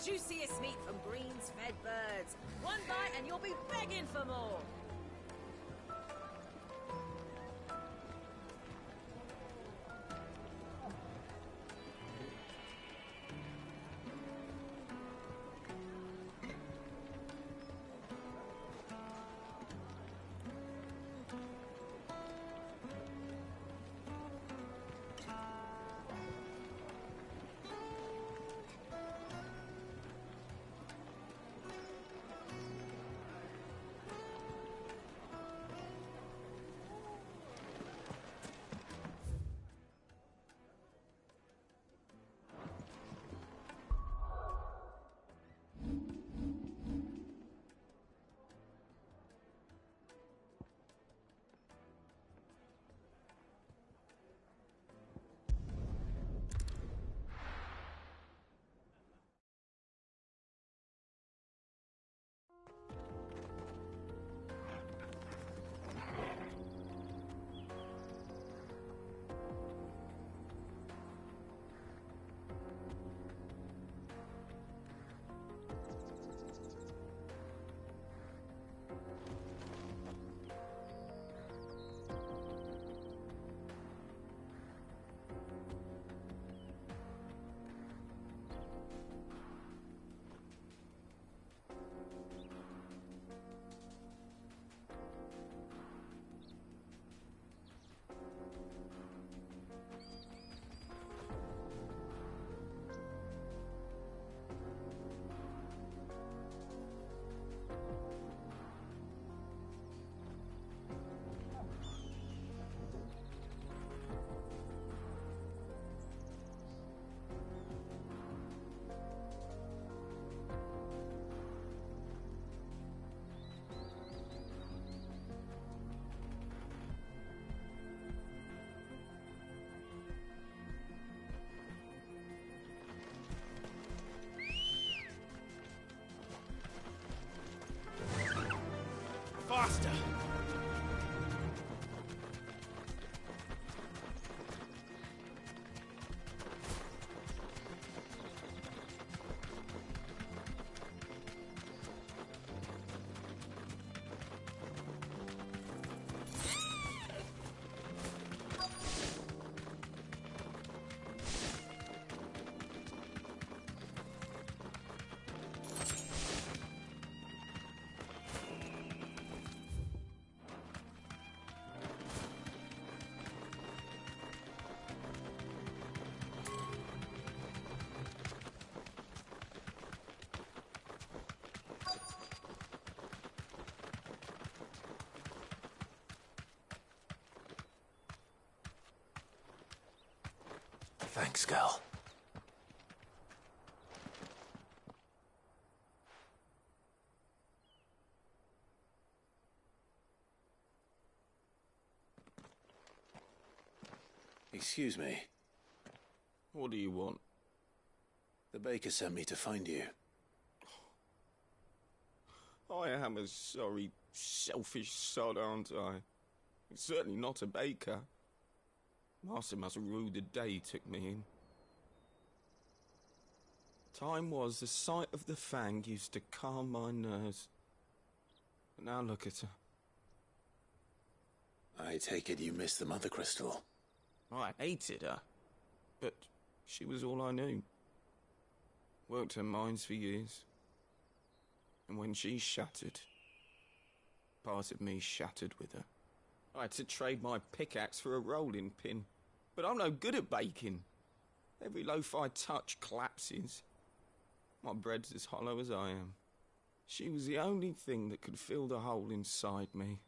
juiciest meat from greens-fed birds. One bite and you'll be begging for more. Faster! Thanks, girl. Excuse me. What do you want? The baker sent me to find you. I am a sorry, selfish sod, aren't I? Certainly not a baker. Master must have ruled the day he took me in. Time was the sight of the Fang used to calm my nerves. But now look at her. I take it you missed the Mother Crystal. I hated her, but she was all I knew. Worked her mines for years. And when she shattered, part of me shattered with her. I had to trade my pickaxe for a rolling pin. But I'm no good at baking. Every loaf I touch collapses. My bread's as hollow as I am. She was the only thing that could fill the hole inside me.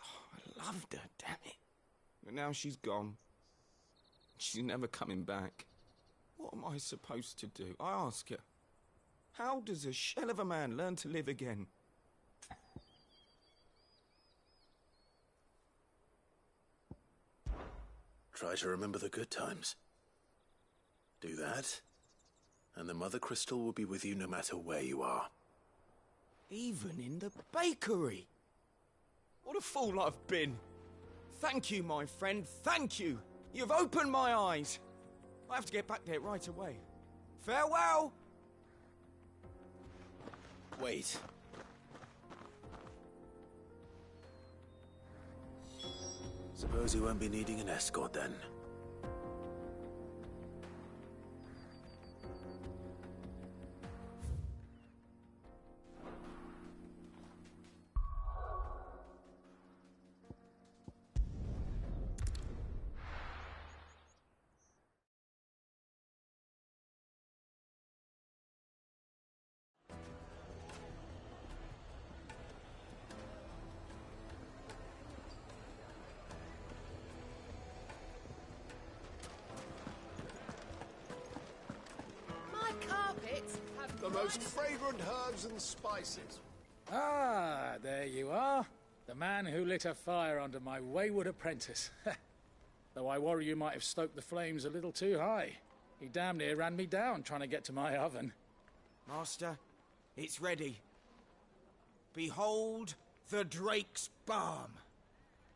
Oh, I loved her, damn it. But now she's gone. She's never coming back. What am I supposed to do? I ask her. How does a shell of a man learn to live again? Try to remember the good times. Do that, and the Mother Crystal will be with you no matter where you are. Even in the bakery. What a fool I've been. Thank you, my friend, thank you. You've opened my eyes. I have to get back there right away. Farewell! Wait. Suppose you won't be needing an escort then. The most fragrant herbs and spices. Ah, there you are. The man who lit a fire under my wayward apprentice. Though I worry you might have stoked the flames a little too high. He damn near ran me down trying to get to my oven. Master, it's ready. Behold the Drake's Balm.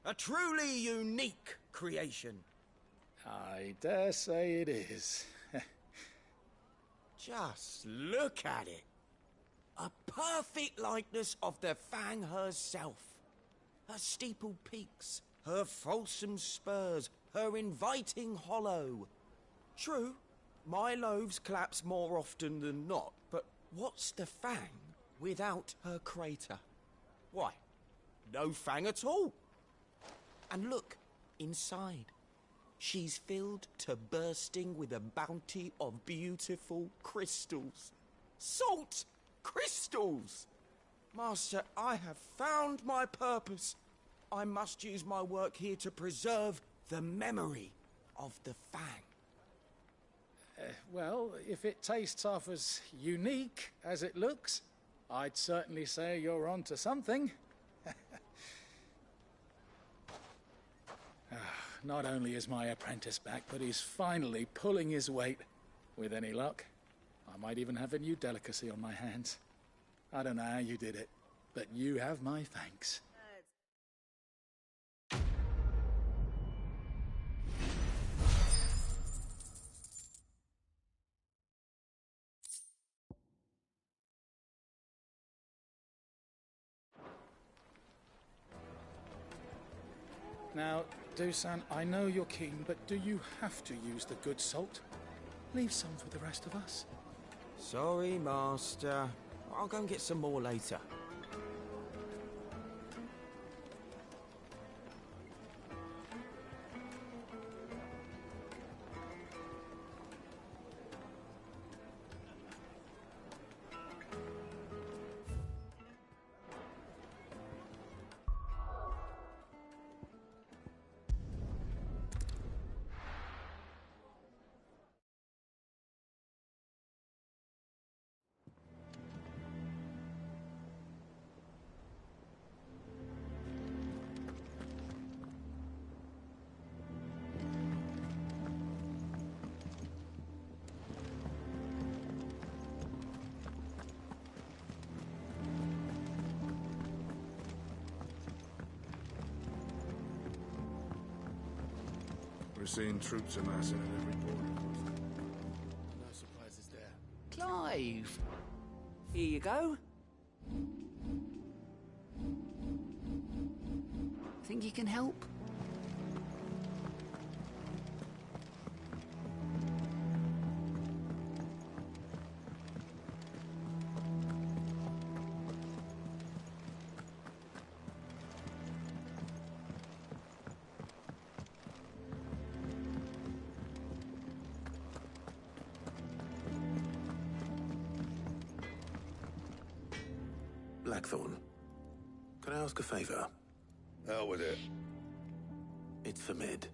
A truly unique creation. I dare say it is. Just look at it. A perfect likeness of the Fang herself. Her steepled peaks, her fulsome spurs, her inviting hollow. True, my loaves collapse more often than not, but what's the Fang without her crater? Why, no Fang at all. And look, inside. She's filled to bursting with a bounty of beautiful crystals. Salt crystals! Master, I have found my purpose. I must use my work here to preserve the memory of the Fang. Well, if it tastes half as unique as it looks, I'd certainly say you're onto something. Not only is my apprentice back, but he's finally pulling his weight. With any luck, I might even have a new delicacy on my hands. I don't know how you did it, but you have my thanks. Now, Dusan, I know you're keen, but do you have to use the good salt? Leave some for the rest of us. Sorry, Master. I'll go and get some more later. We're seeing troops amassing at every port. No surprises there. Clive! Here you go. Think you can help? Blackthorn, can I ask a favor? Out with it. It's for Mid.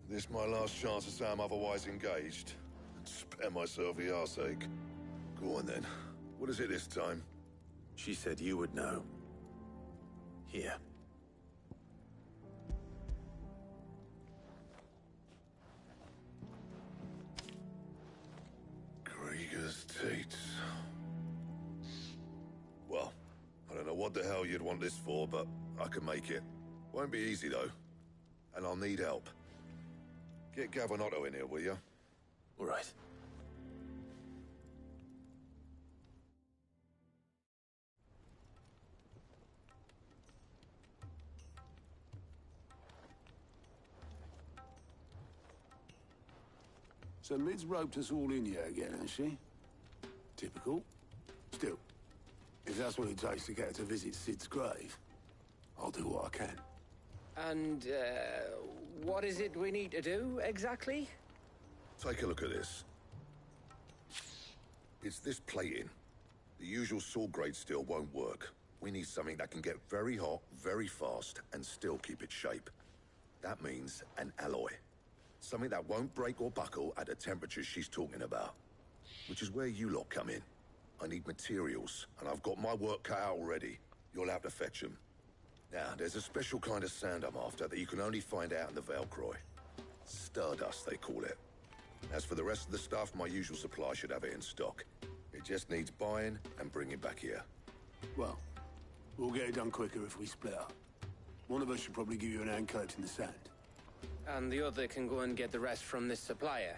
This my last chance to say I'm otherwise engaged. Spare myself the arseache. Go on then. What is it this time? She said you would know. Here. Krieger's Tates. Well, I don't know what the hell you'd want this for, but I can make it. Won't be easy, though. And I'll need help. Get Gavinotto in here, will you? All right. So Mid's roped us all in here again, hasn't she? Typical. Still, if that's what it takes to get her to visit Sid's grave, I'll do what I can. And, what is it we need to do, exactly? Take a look at this. It's this plating. The usual saw grade steel won't work. We need something that can get very hot, very fast, and still keep its shape. That means an alloy. Something that won't break or buckle at the temperatures she's talking about. Which is where you lot come in. I need materials, and I've got my work cut out already. You'll have to fetch them. Now, there's a special kind of sand I'm after that you can only find out in the Valcroy. Stardust, they call it. As for the rest of the stuff, my usual supply should have it in stock. It just needs buying and bringing back here. Well, we'll get it done quicker if we split up. One of us should probably give you an hand coat in the sand. And the other can go and get the rest from this supplier.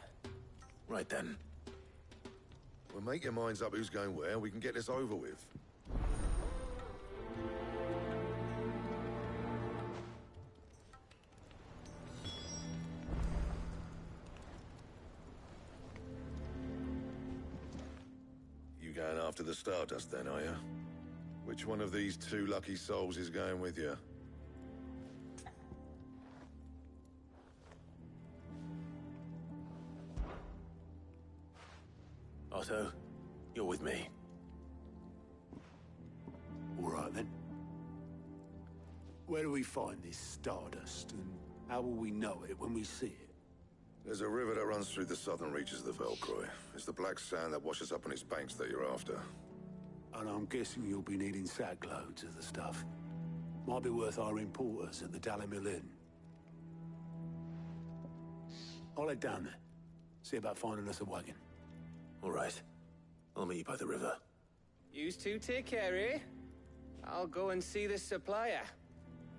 Right then. Well, make your minds up who's going where, we can get this over with. You going after the Stardust then, are you? Which one of these two lucky souls is going with you? Otto, you're with me. All right, then. Where do we find this Stardust, and how will we know it when we see it? There's a river that runs through the southern reaches of the Valcroy. It's the black sand that washes up on its banks that you're after. And I'm guessing you'll be needing sack loads of the stuff. Might be worth our importers at the Dalimil Inn. I'll head down there. See about finding us a wagon. All right. I'll meet you by the river. Yous two take care, eh? I'll go and see the supplier.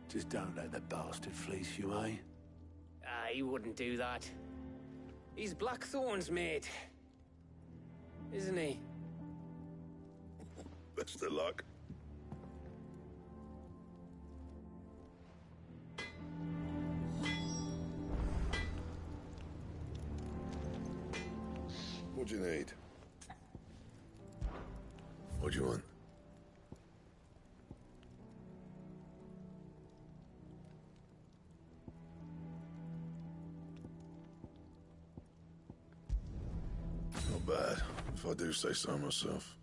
Just don't let the bastard fleece you, eh? He wouldn't do that. He's Blackthorn's mate. Isn't he? Best of luck. What do you need? What do you want? Not bad, if I do say so myself.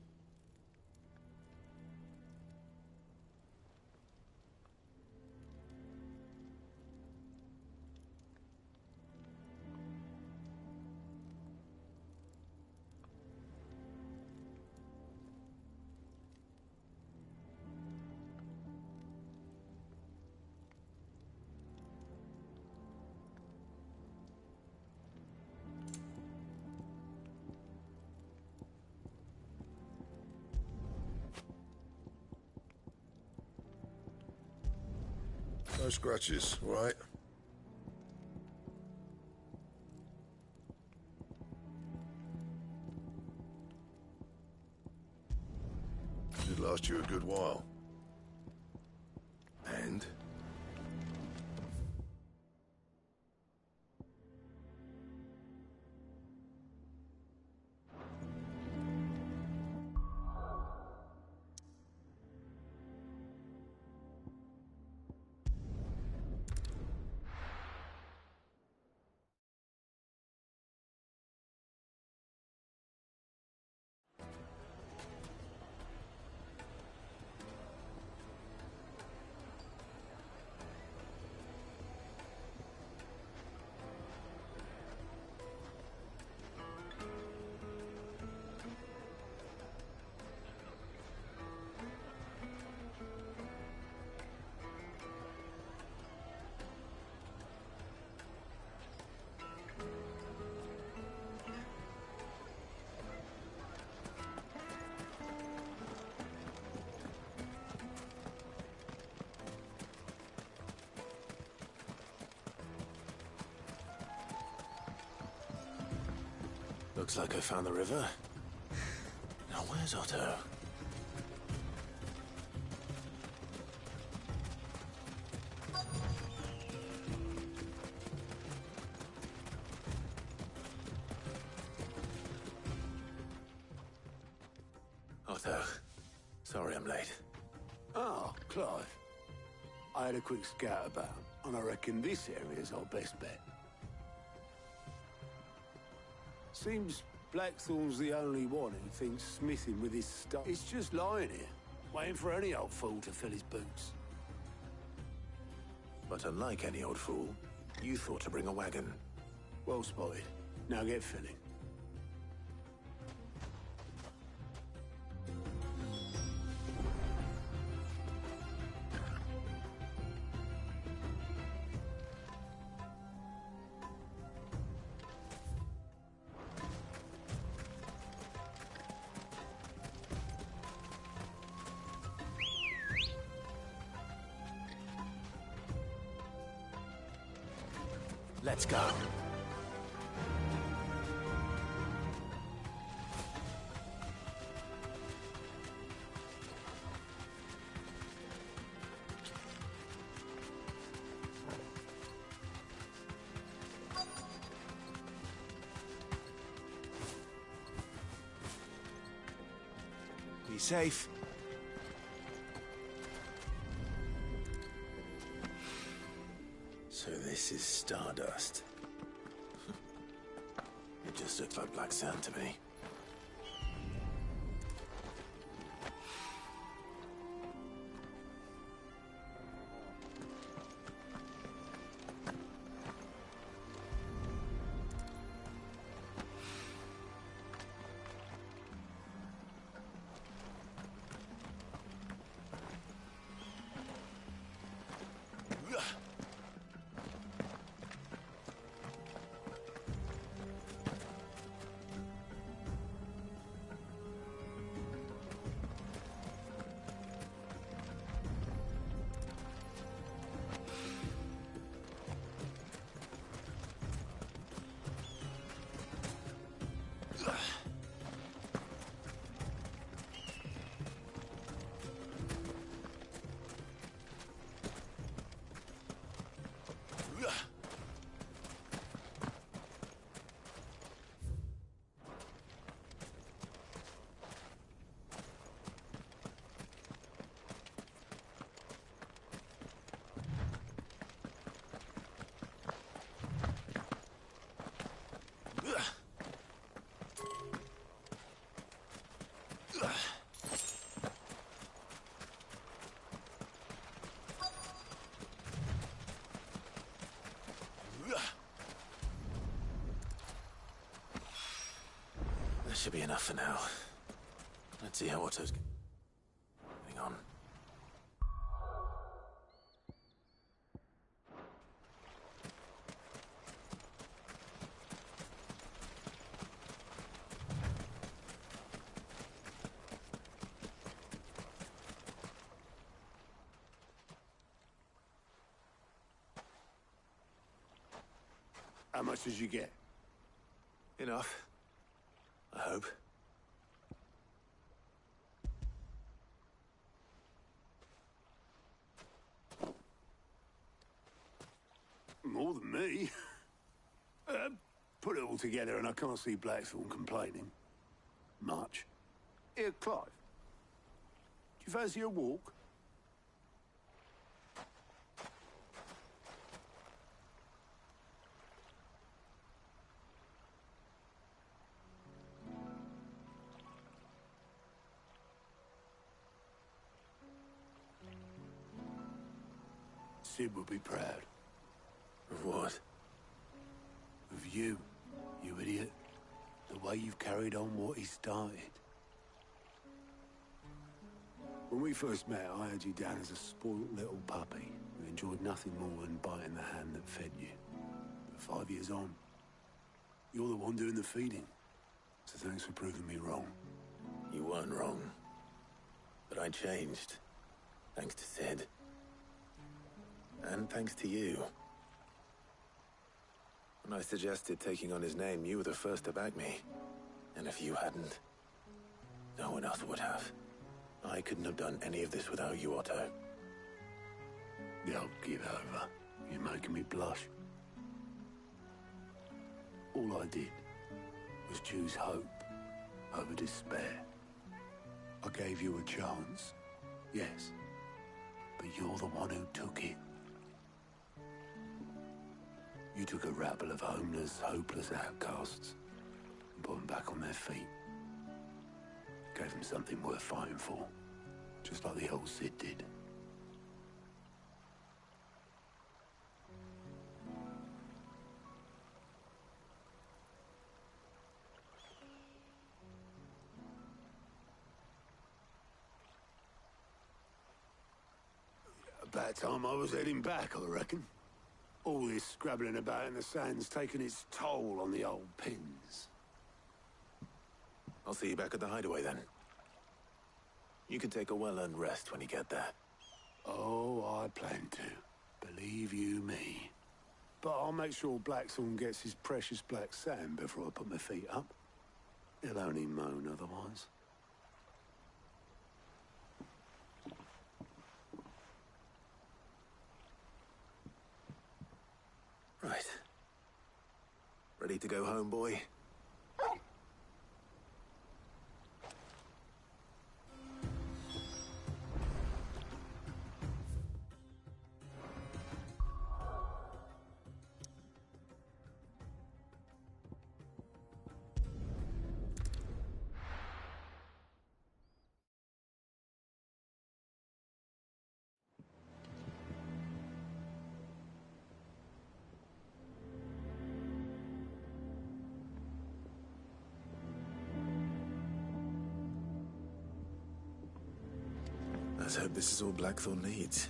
No scratches, all right? Should last you a good while. And? Looks like I found the river. Now where's Otto? Otto, sorry I'm late. Oh, Clive. I had a quick scout about, and I reckon this area's our best bet. Seems Blackthorn's the only one who thinks smithing with his stuff. It's just lying here, waiting for any old fool to fill his boots. But unlike any old fool, you thought to bring a wagon. Well spotted. Now get filling. Let's go. Be safe. So this is stardust. It just looks like black sand to me. That should be enough for now. Let's see how Otto's getting on. How much did you get? Enough. I hope. More than me. Put it all together and I can't see Blackthorn complaining. Much. Here, Clive. Do you fancy a walk? Sid would be proud. Of what? Of you, you idiot. The way you've carried on what he started. When we first met, I had you down as a spoilt little puppy who enjoyed nothing more than biting the hand that fed you. But 5 years on, you're the one doing the feeding. So thanks for proving me wrong. You weren't wrong. But I changed. Thanks to Sid. And thanks to you. When I suggested taking on his name, you were the first to back me. And if you hadn't, no one else would have. I couldn't have done any of this without you, Otto. Don't give over. You're making me blush. All I did was choose hope over despair. I gave you a chance, yes. But you're the one who took it. You took a rabble of homeless, hopeless outcasts and put them back on their feet. Gave them something worth fighting for, just like the old Cid did. About time I was heading back, I reckon. All this scrabbling about in the sand's taken its toll on the old pins. I'll see you back at the hideaway then. You can take a well-earned rest when you get there. Oh, I plan to. Believe you me. But I'll make sure Blackthorn gets his precious black sand before I put my feet up. He'll only moan otherwise. Right. Ready to go home, boy? Let's hope this is all Blackthorn needs.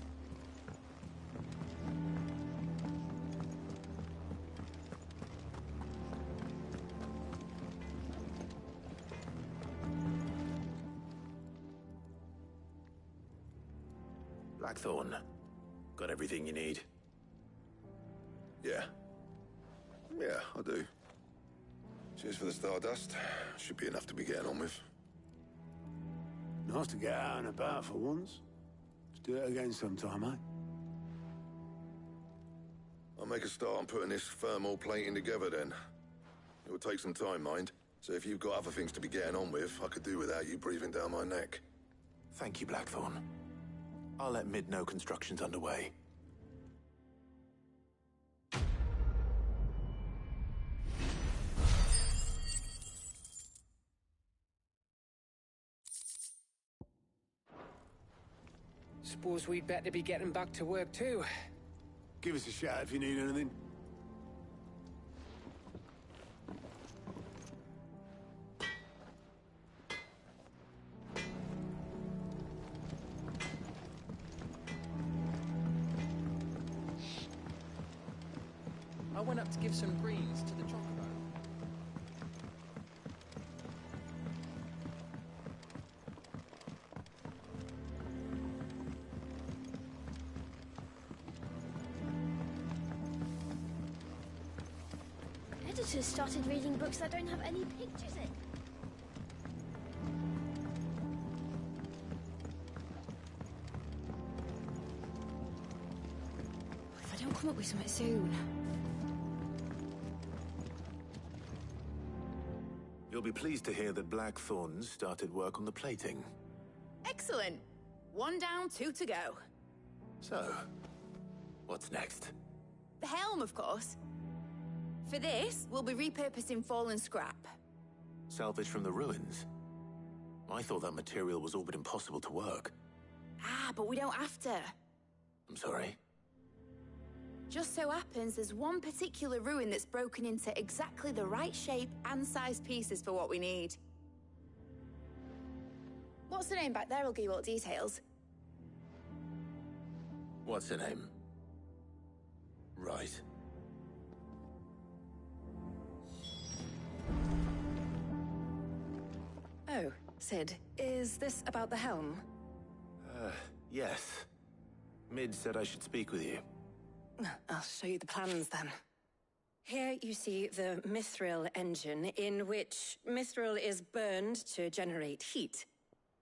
Blackthorn, got everything you need? Yeah. Yeah, I do. Cheers for the stardust. Should be enough to be getting on with. Nice to get out and about for once. Let's do it again sometime, eh? I'll make a start on putting this thermal plating together then. It will take some time, mind. So if you've got other things to be getting on with, I could do without you breathing down my neck. Thank you, Blackthorn. I'll let Mid know construction's underway. Suppose we'd better be getting back to work too. Give us a shout if you need anything. I went up to give some greens to the chocobo. Editors started reading books that don't have any pictures in. If I don't come up with something soon. You'll be pleased to hear that Blackthorn's started work on the plating. Excellent. 1 down, 2 to go. So, what's next? The helm, of course. For this, we'll be repurposing fallen scrap. Salvage from the ruins? I thought that material was all but impossible to work. Ah, but we don't have to. I'm sorry? Just so happens there's one particular ruin that's broken into exactly the right shape and size pieces for what we need. What's the name back there? I'll give you all the details. What's her name? Right. Oh, Cid, is this about the helm? Yes. Mid said I should speak with you. I'll show you the plans then. Here you see the mithril engine, in which mithril is burned to generate heat.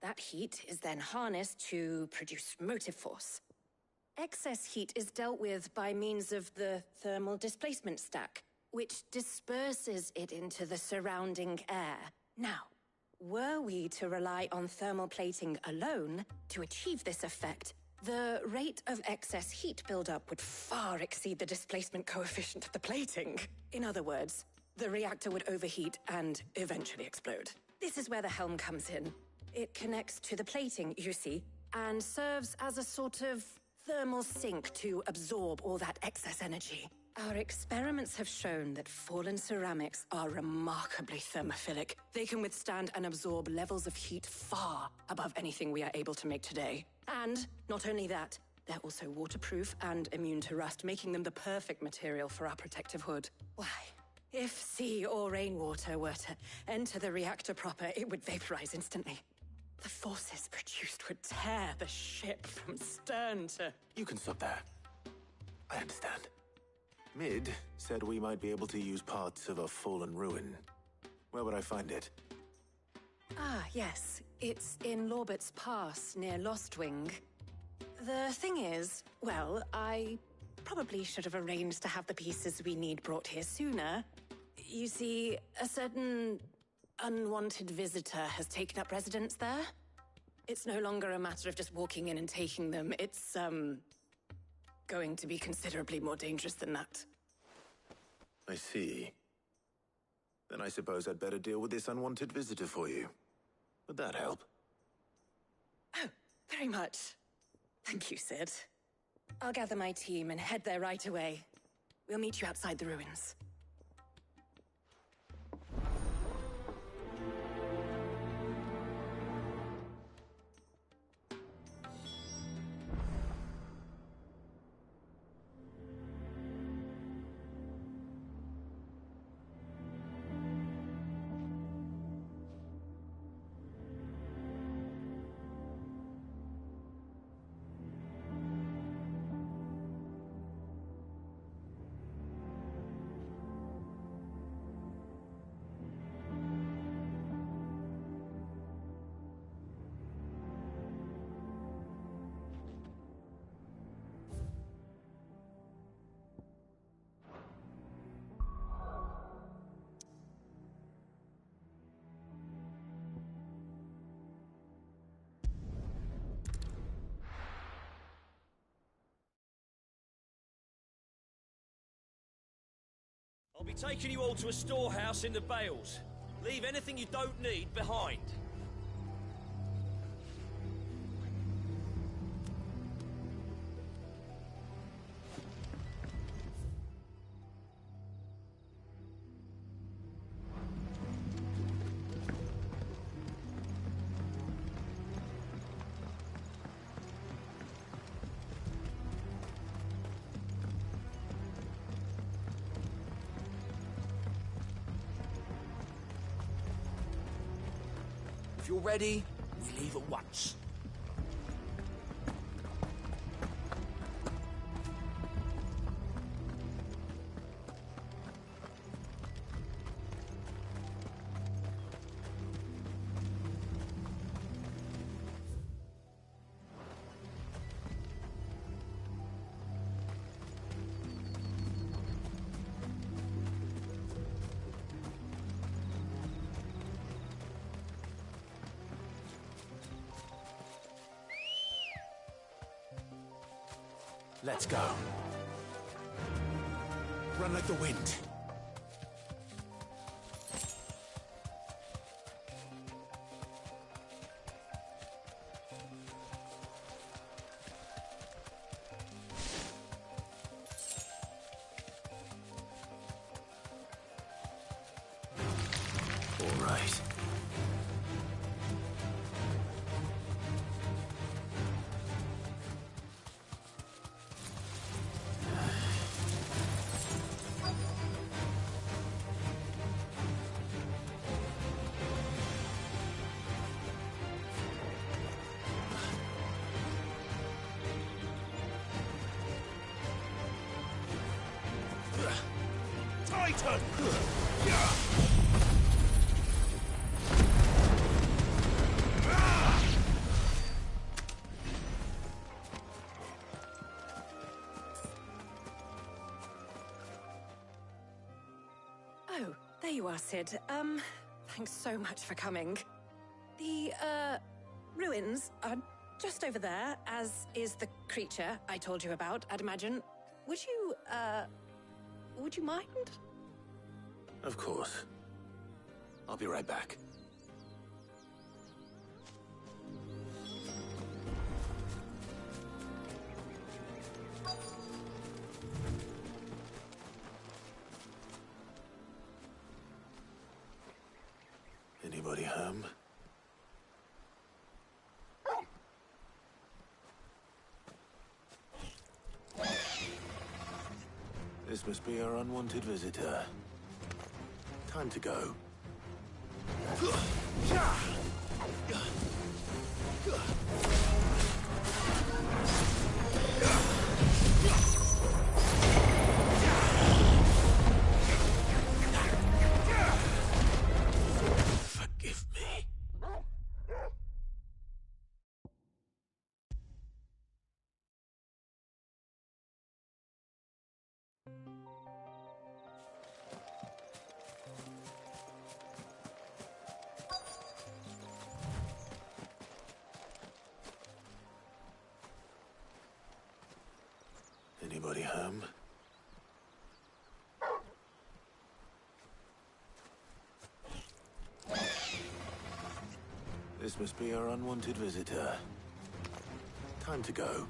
That heat is then harnessed to produce motive force. Excess heat is dealt with by means of the thermal displacement stack, which disperses it into the surrounding air. Now, Were we to rely on thermal plating alone to achieve this effect, the rate of excess heat buildup would far exceed the displacement coefficient of the plating. In other words, the reactor would overheat and eventually explode. This is where the helm comes in. It connects to the plating, you see, and serves as a sort of thermal sink to absorb all that excess energy. Our experiments have shown that fallen ceramics are remarkably thermophilic. They can withstand and absorb levels of heat far above anything we are able to make today. And not only that, they're also waterproof and immune to rust, making them the perfect material for our protective hood. Why? If sea or rainwater were to enter the reactor proper, it would vaporize instantly. The forces produced would tear the ship from stern to... You can stop there. I understand. Mid said we might be able to use parts of a fallen ruin. Where would I find it? Ah, yes. It's in Lorbert's Pass, near Lostwing. The thing is, well, I probably should have arranged to have the pieces we need brought here sooner. You see, a certain unwanted visitor has taken up residence there. It's no longer a matter of just walking in and taking them. It's, going to be considerably more dangerous than that. I see. Then I suppose I'd better deal with this unwanted visitor for you. Would that help? Oh, very much. Thank you, Sid. I'll gather my team and head there right away. We'll meet you outside the ruins. I'll be taking you all to a storehouse in the Bales. Leave anything you don't need behind. If you're ready, we leave at once. Let's go. Run like the wind. All right. Titan! Oh, there you are, Sid. Thanks so much for coming. The, ruins are just over there, as is the creature I told you about, I'd imagine. Would you mind? Of course. I'll be right back. Anybody home? This must be our unwanted visitor. Time to go. Forgive me. Anybody home? This must be our unwanted visitor. Time to go.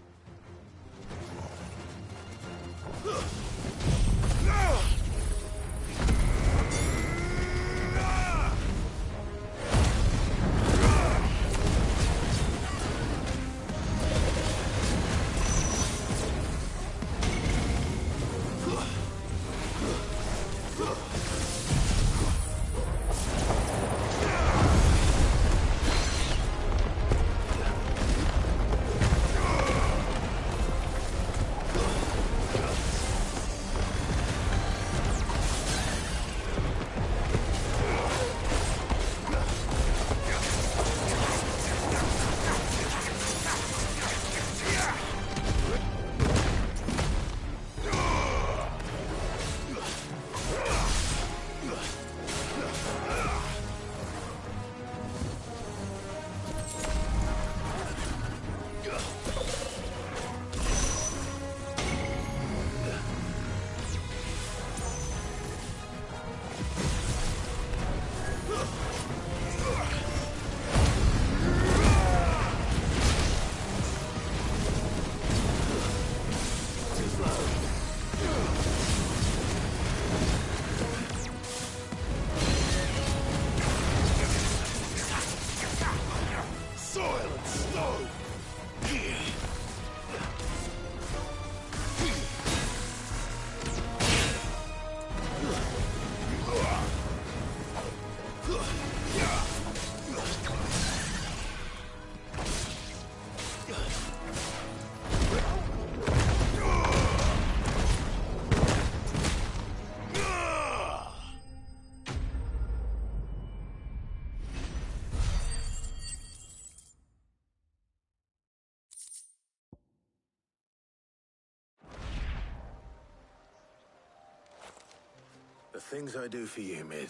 The things I do for you, Mid.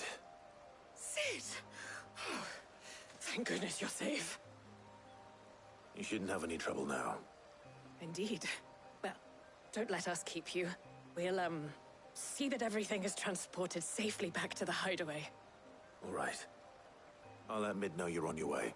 Sid! Oh, thank goodness you're safe. You shouldn't have any trouble now. Indeed. Well, don't let us keep you. We'll, see that everything is transported safely back to the hideaway. All right. I'll let Mid know you're on your way.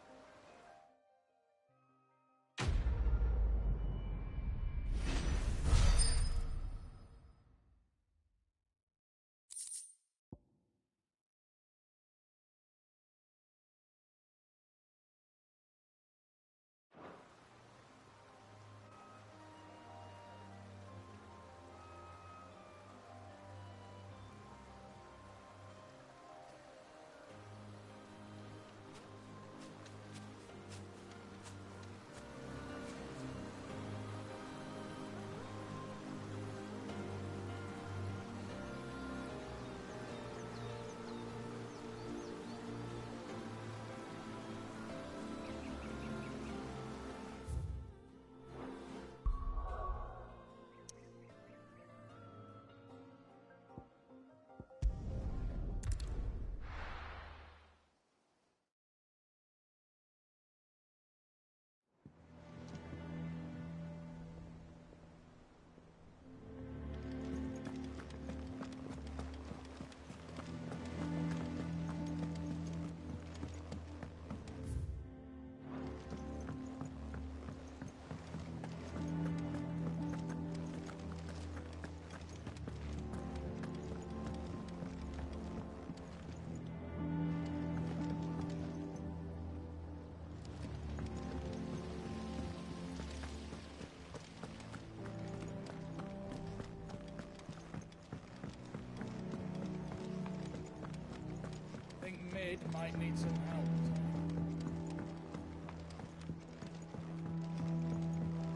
might need some help.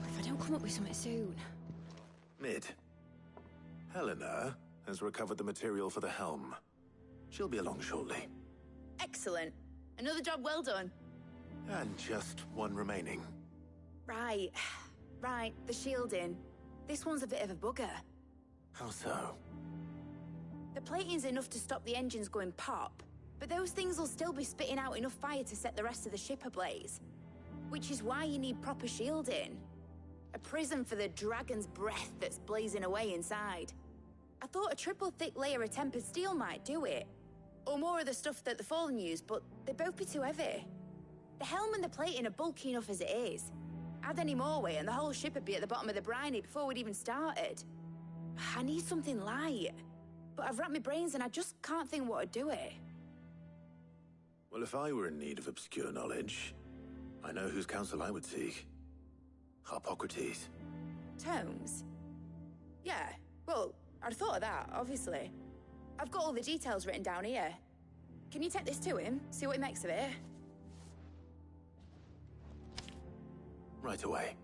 If I don't come up with something soon. Mid. Helena has recovered the material for the helm. She'll be along shortly. Excellent. Another job well done. And just one remaining. Right. Right, the shielding. This one's a bit of a bugger. How so? The plating's enough to stop the engines going pop, but those things will still be spitting out enough fire to set the rest of the ship ablaze. Which is why you need proper shielding. A prison for the dragon's breath that's blazing away inside. I thought a triple thick layer of tempered steel might do it. Or more of the stuff that the Fallen use, but they'd both be too heavy. The helm and the plating are bulky enough as it is. Add any more weight and the whole ship would be at the bottom of the briny before we'd even started. I need something light. But I've racked my brains and I just can't think what would do it. Well, if I were in need of obscure knowledge, I know whose counsel I would seek. Harpocrates. Tomes? Yeah, well, I'd thought of that, obviously. I've got all the details written down here. Can you take this to him, see what he makes of it? Right away.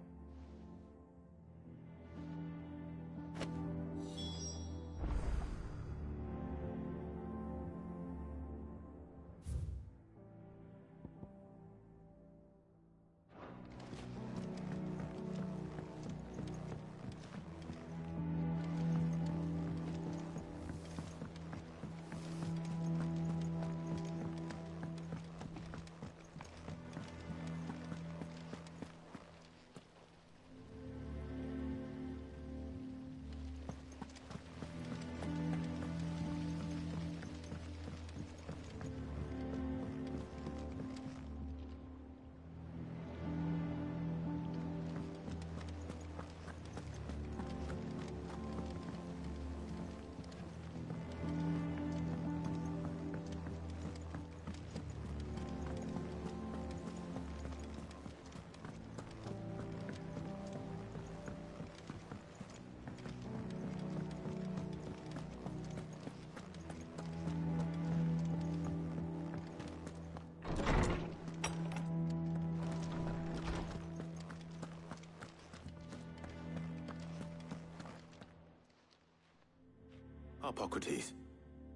Harpocrates,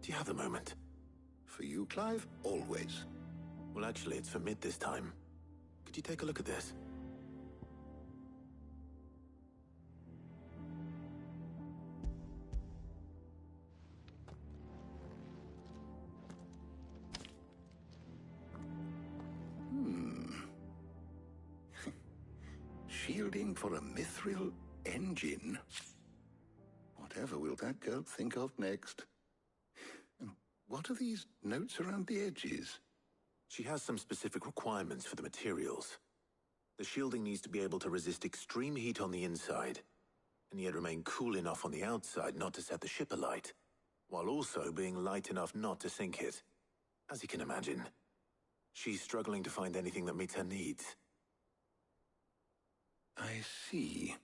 do you have a moment? For you, Clive, always. Well, actually, it's for Mid this time. Could you take a look at this? Shielding for a mithril engine? Whatever will that girl think of next? And what are these notes around the edges? She has some specific requirements for the materials. The shielding needs to be able to resist extreme heat on the inside, and yet remain cool enough on the outside not to set the ship alight, while also being light enough not to sink it. As you can imagine, she's struggling to find anything that meets her needs. I see.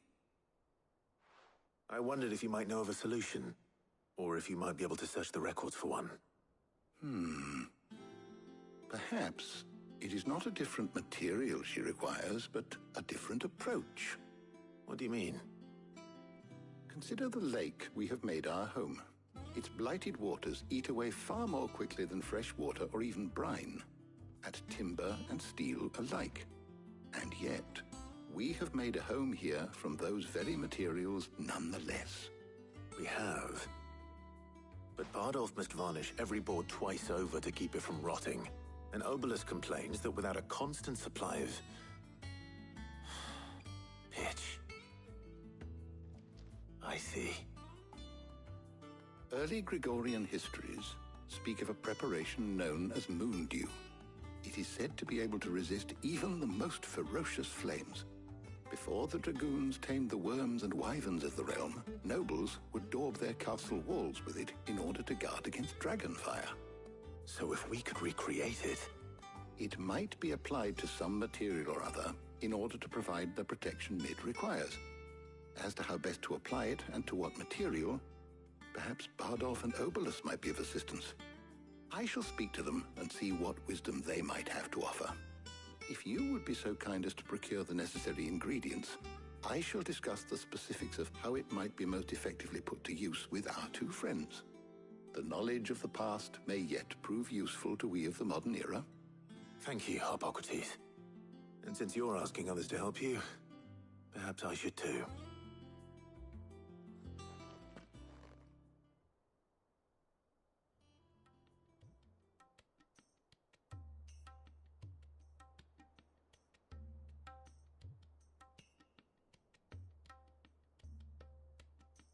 I wondered if you might know of a solution, or if you might be able to search the records for one. Perhaps it is not a different material she requires, but a different approach. What do you mean? Consider the lake we have made our home. Its blighted waters eat away far more quickly than fresh water or even brine, at timber and steel alike. And yet, we have made a home here from those very materials nonetheless. We have. But Bardolph must varnish every board twice over to keep it from rotting. And Obelus complains that without a constant supply of pitch. I see. Early Gregorian histories speak of a preparation known as moon dew. It is said to be able to resist even the most ferocious flames. Before the dragoons tamed the worms and wyverns of the realm, nobles would daub their castle walls with it in order to guard against dragon fire. So if we could recreate it... It might be applied to some material or other in order to provide the protection Mid requires. As to how best to apply it and to what material, perhaps Bardolph and Obelus might be of assistance. I shall speak to them and see what wisdom they might have to offer. If you would be so kind as to procure the necessary ingredients, I shall discuss the specifics of how it might be most effectively put to use with our two friends. The knowledge of the past may yet prove useful to we of the modern era. Thank you, Hippocrates. And since you're asking others to help you, perhaps I should too.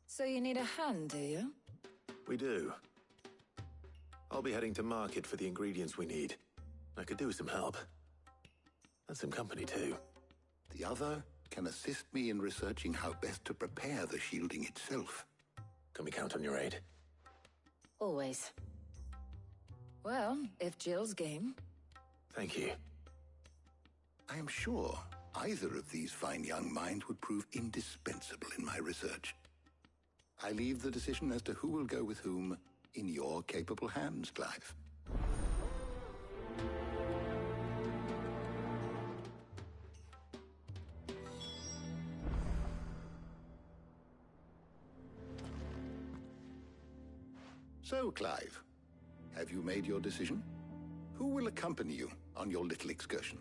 So you need a hand, do you? We do. I'll be heading to market for the ingredients we need. I could do with some help. And some company, too. The other can assist me in researching how best to prepare the shielding itself. Can we count on your aid? Always. Well, if Jill's game. Thank you. I am sure either of these fine young minds would prove indispensable in my research. I leave the decision as to who will go with whom in your capable hands, Clive. So, Clive, have you made your decision? Who will accompany you on your little excursion?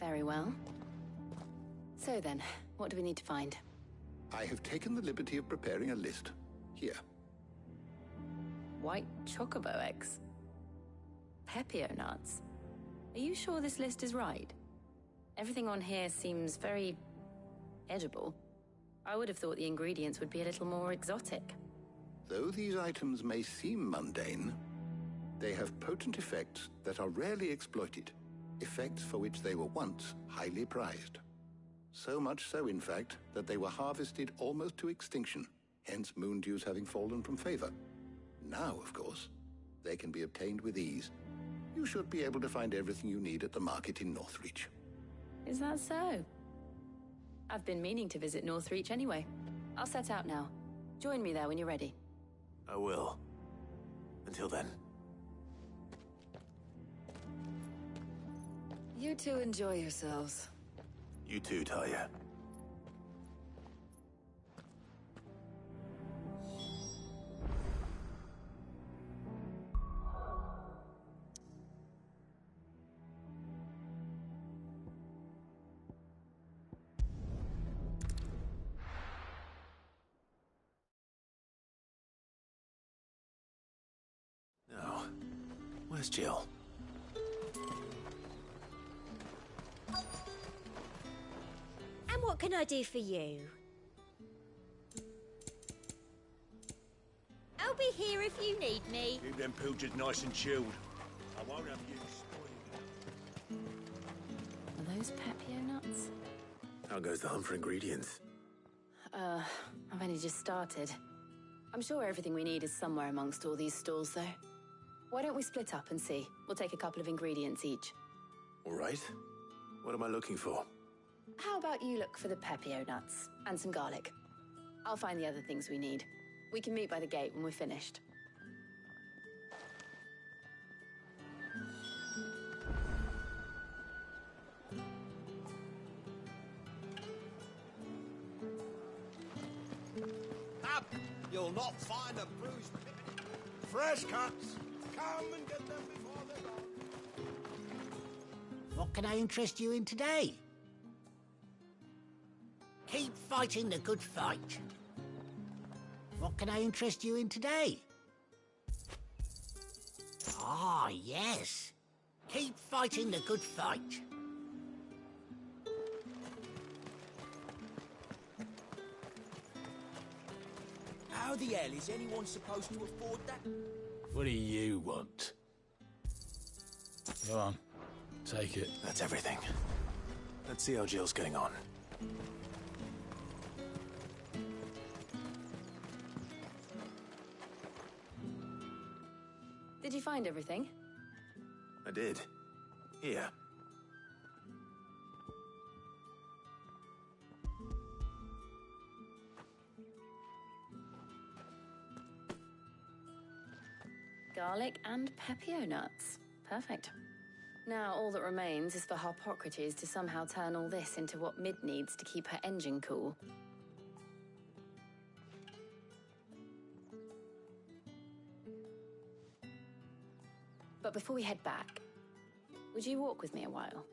Very well. So then, what do we need to find? I have taken the liberty of preparing a list. Here. White chocobo eggs. Pepio nuts. Are you sure this list is right? Everything on here seems very edible. I would have thought the ingredients would be a little more exotic. Though these items may seem mundane, they have potent effects that are rarely exploited, effects for which they were once highly prized. So much so, in fact, that they were harvested almost to extinction, hence moon dews having fallen from favor. Now, of course, they can be obtained with ease. You should be able to find everything you need at the market in Northreach. Is that so? I've been meaning to visit Northreach anyway. I'll set out now. Join me there when you're ready. I will. Until then. You two enjoy yourselves. You too, Talia. Now, where's Jill? And what can I do for you? I'll be here if you need me. Keep them pilchers nice and chilled. I won't have you spoiled. Are those Pepio nuts? How goes the hunt for ingredients? I've only just started. I'm sure everything we need is somewhere amongst all these stalls, though. Why don't we split up and see? We'll take a couple of ingredients each. All right. What am I looking for? How about you look for the Pepio nuts and some garlic? I'll find the other things we need. We can meet by the gate when we're finished. Up! You'll not find a bruised pippin. Fresh cuts! Come and get them before they're gone. What can I interest you in today? Keep fighting the good fight. What can I interest you in today? Ah, yes. Keep fighting the good fight. How the hell is anyone supposed to afford that? What do you want? Go on, take it. That's everything. Let's see how Jill's getting on. Did you find everything? I did. Here. garlic and pepio nuts. Perfect. Now all that remains is for Harpocrates to somehow turn all this into what Mid needs to keep her engine cool. But before we head back, would you walk with me a while?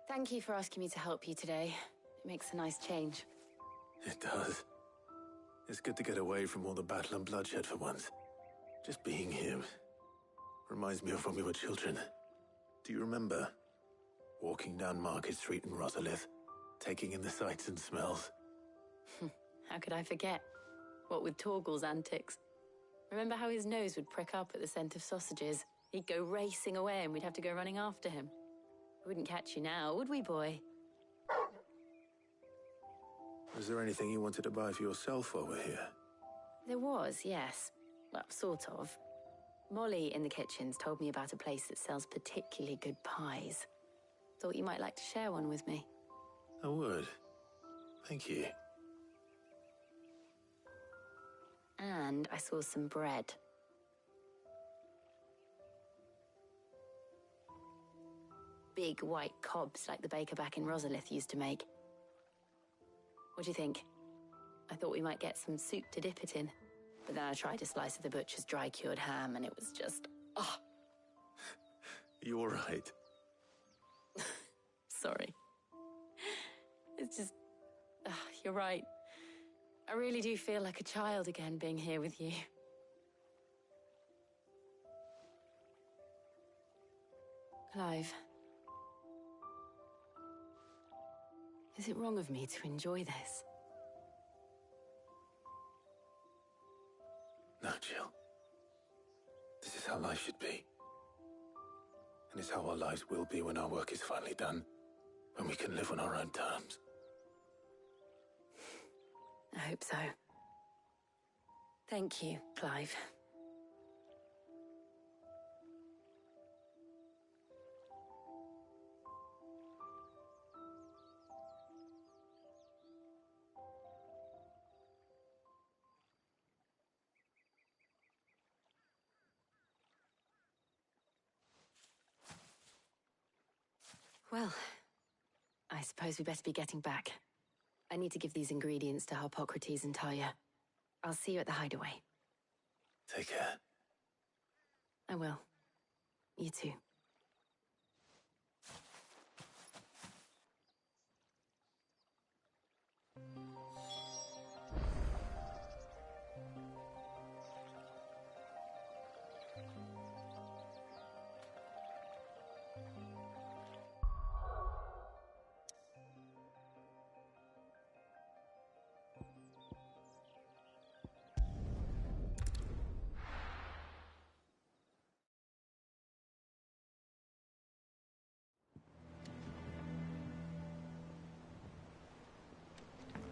Thank you for asking me to help you today. It makes a nice change. It does. It's good to get away from all the battle and bloodshed for once. Just being here reminds me of when we were children. Do you remember? Walking down Market Street in Rosalith, taking in the sights and smells. How could I forget? What with Torgal's antics. Remember how his nose would prick up at the scent of sausages? He'd go racing away and we'd have to go running after him. We wouldn't catch you now, would we, boy? Was there anything you wanted to buy for yourself while we're here? There was, yes. Well, sort of. Molly in the kitchens told me about a place that sells particularly good pies. Thought you might like to share one with me. I would. Thank you. And I saw some bread. Big white cobs like the baker back in Rosalith used to make. What do you think? I thought we might get some soup to dip it in. But then I tried a slice of the butcher's dry-cured ham and it was just... oh. You all right? Sorry. It's just... you're right. I really do feel like a child again being here with you. Clive. Is it wrong of me to enjoy this? No, Jill. This is how life should be. And it's how our lives will be when our work is finally done. When we can live on our own terms. I hope so. Thank you, Clive. Well, I suppose we better be getting back. I need to give these ingredients to Harpocrates and Talia. I'll see you at the hideaway. Take care. I will. You too.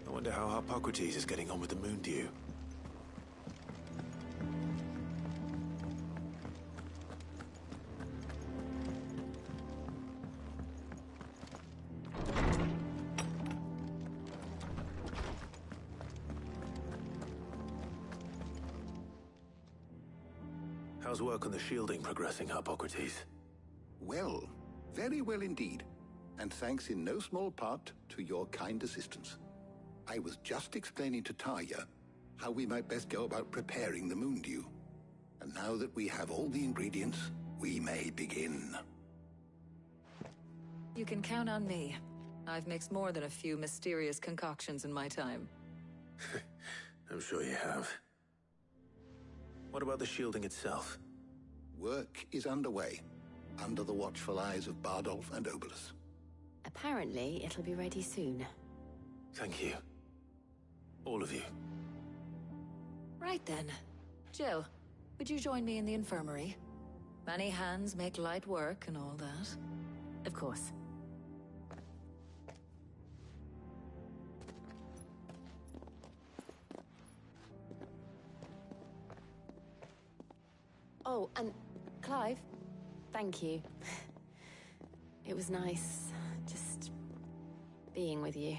I wonder how Harpocrates is getting on with the moon dew. How's work on the shielding progressing, Harpocrates? Well, very well indeed. And thanks in no small part to your kind assistance. I was just explaining to Tarja how we might best go about preparing the moon dew. And now that we have all the ingredients, we may begin. You can count on me. I've mixed more than a few mysterious concoctions in my time. I'm sure you have. What about the shielding itself? Work is underway, under the watchful eyes of Bardolph and Obolus. Apparently, it'll be ready soon. Thank you. All of you. Right then. Jill, would you join me in the infirmary? Many hands make light work and all that. Of course. Oh, and Clive, thank you. It was nice just being with you.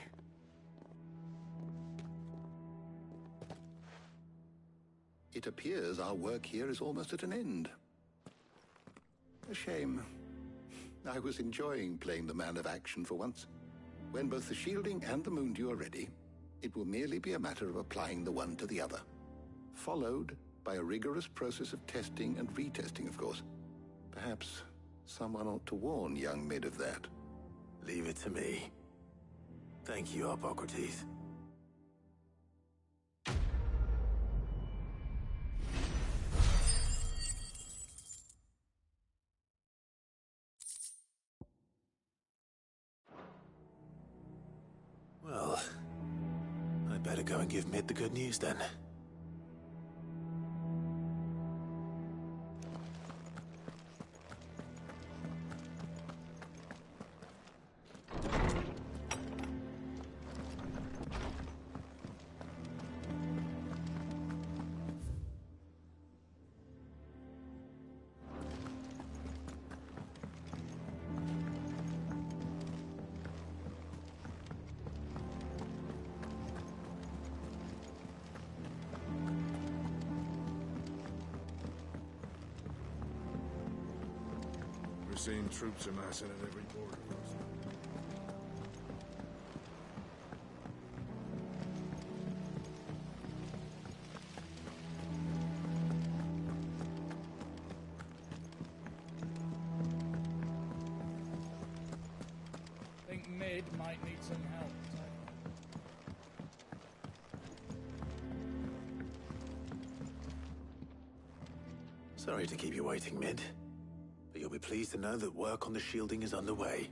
It appears our work here is almost at an end. A shame. I was enjoying playing the man of action for once. When both the shielding and the Moondew are ready, it will merely be a matter of applying the one to the other. Followed by a rigorous process of testing and retesting, of course. Perhaps someone ought to warn young Mid of that. Leave it to me. Thank you, Hippocrates. Well, I better go and give Mid the good news then. We're seeing troops amassing at every border post. Think Mid might need some help. Sorry to keep you waiting, Mid. But you'll be pleased to know that work on the shielding is underway.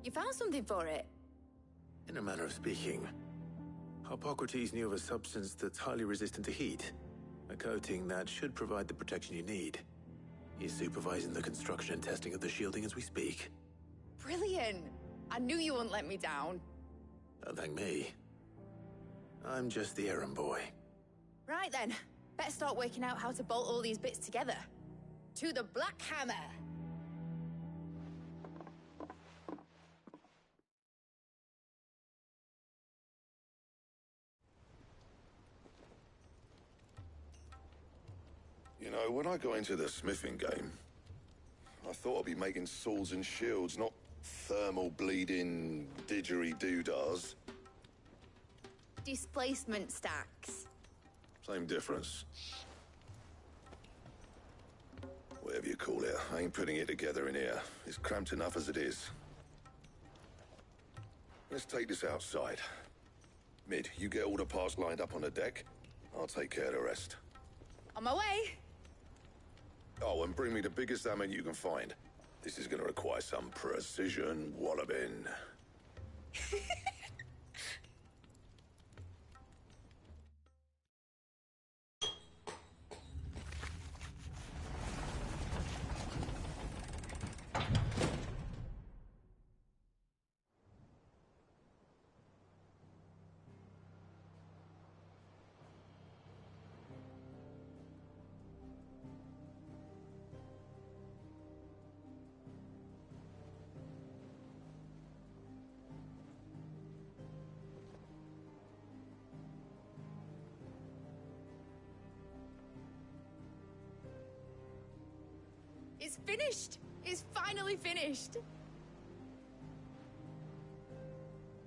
You found something for it? In a manner of speaking, Hippocrates knew of a substance that's highly resistant to heat. A coating that should provide the protection you need. He's supervising the construction and testing of the shielding as we speak. Brilliant! I knew you wouldn't let me down. Don't thank me. I'm just the errand boy. Right then, better start working out how to bolt all these bits together. To the Black Hammer! You know, when I got into the smithing game, I thought I'd be making swords and shields, not thermal bleeding didgeridoo-dahs. Displacement stacks. Same difference. Whatever you call it, I ain't putting it together in here. It's cramped enough as it is. Let's take this outside. Mid, you get all the parts lined up on the deck. I'll take care of the rest. On my way! Oh, and bring me the biggest hammer you can find. This is gonna require some precision walloping. It's finished! It's finally finished!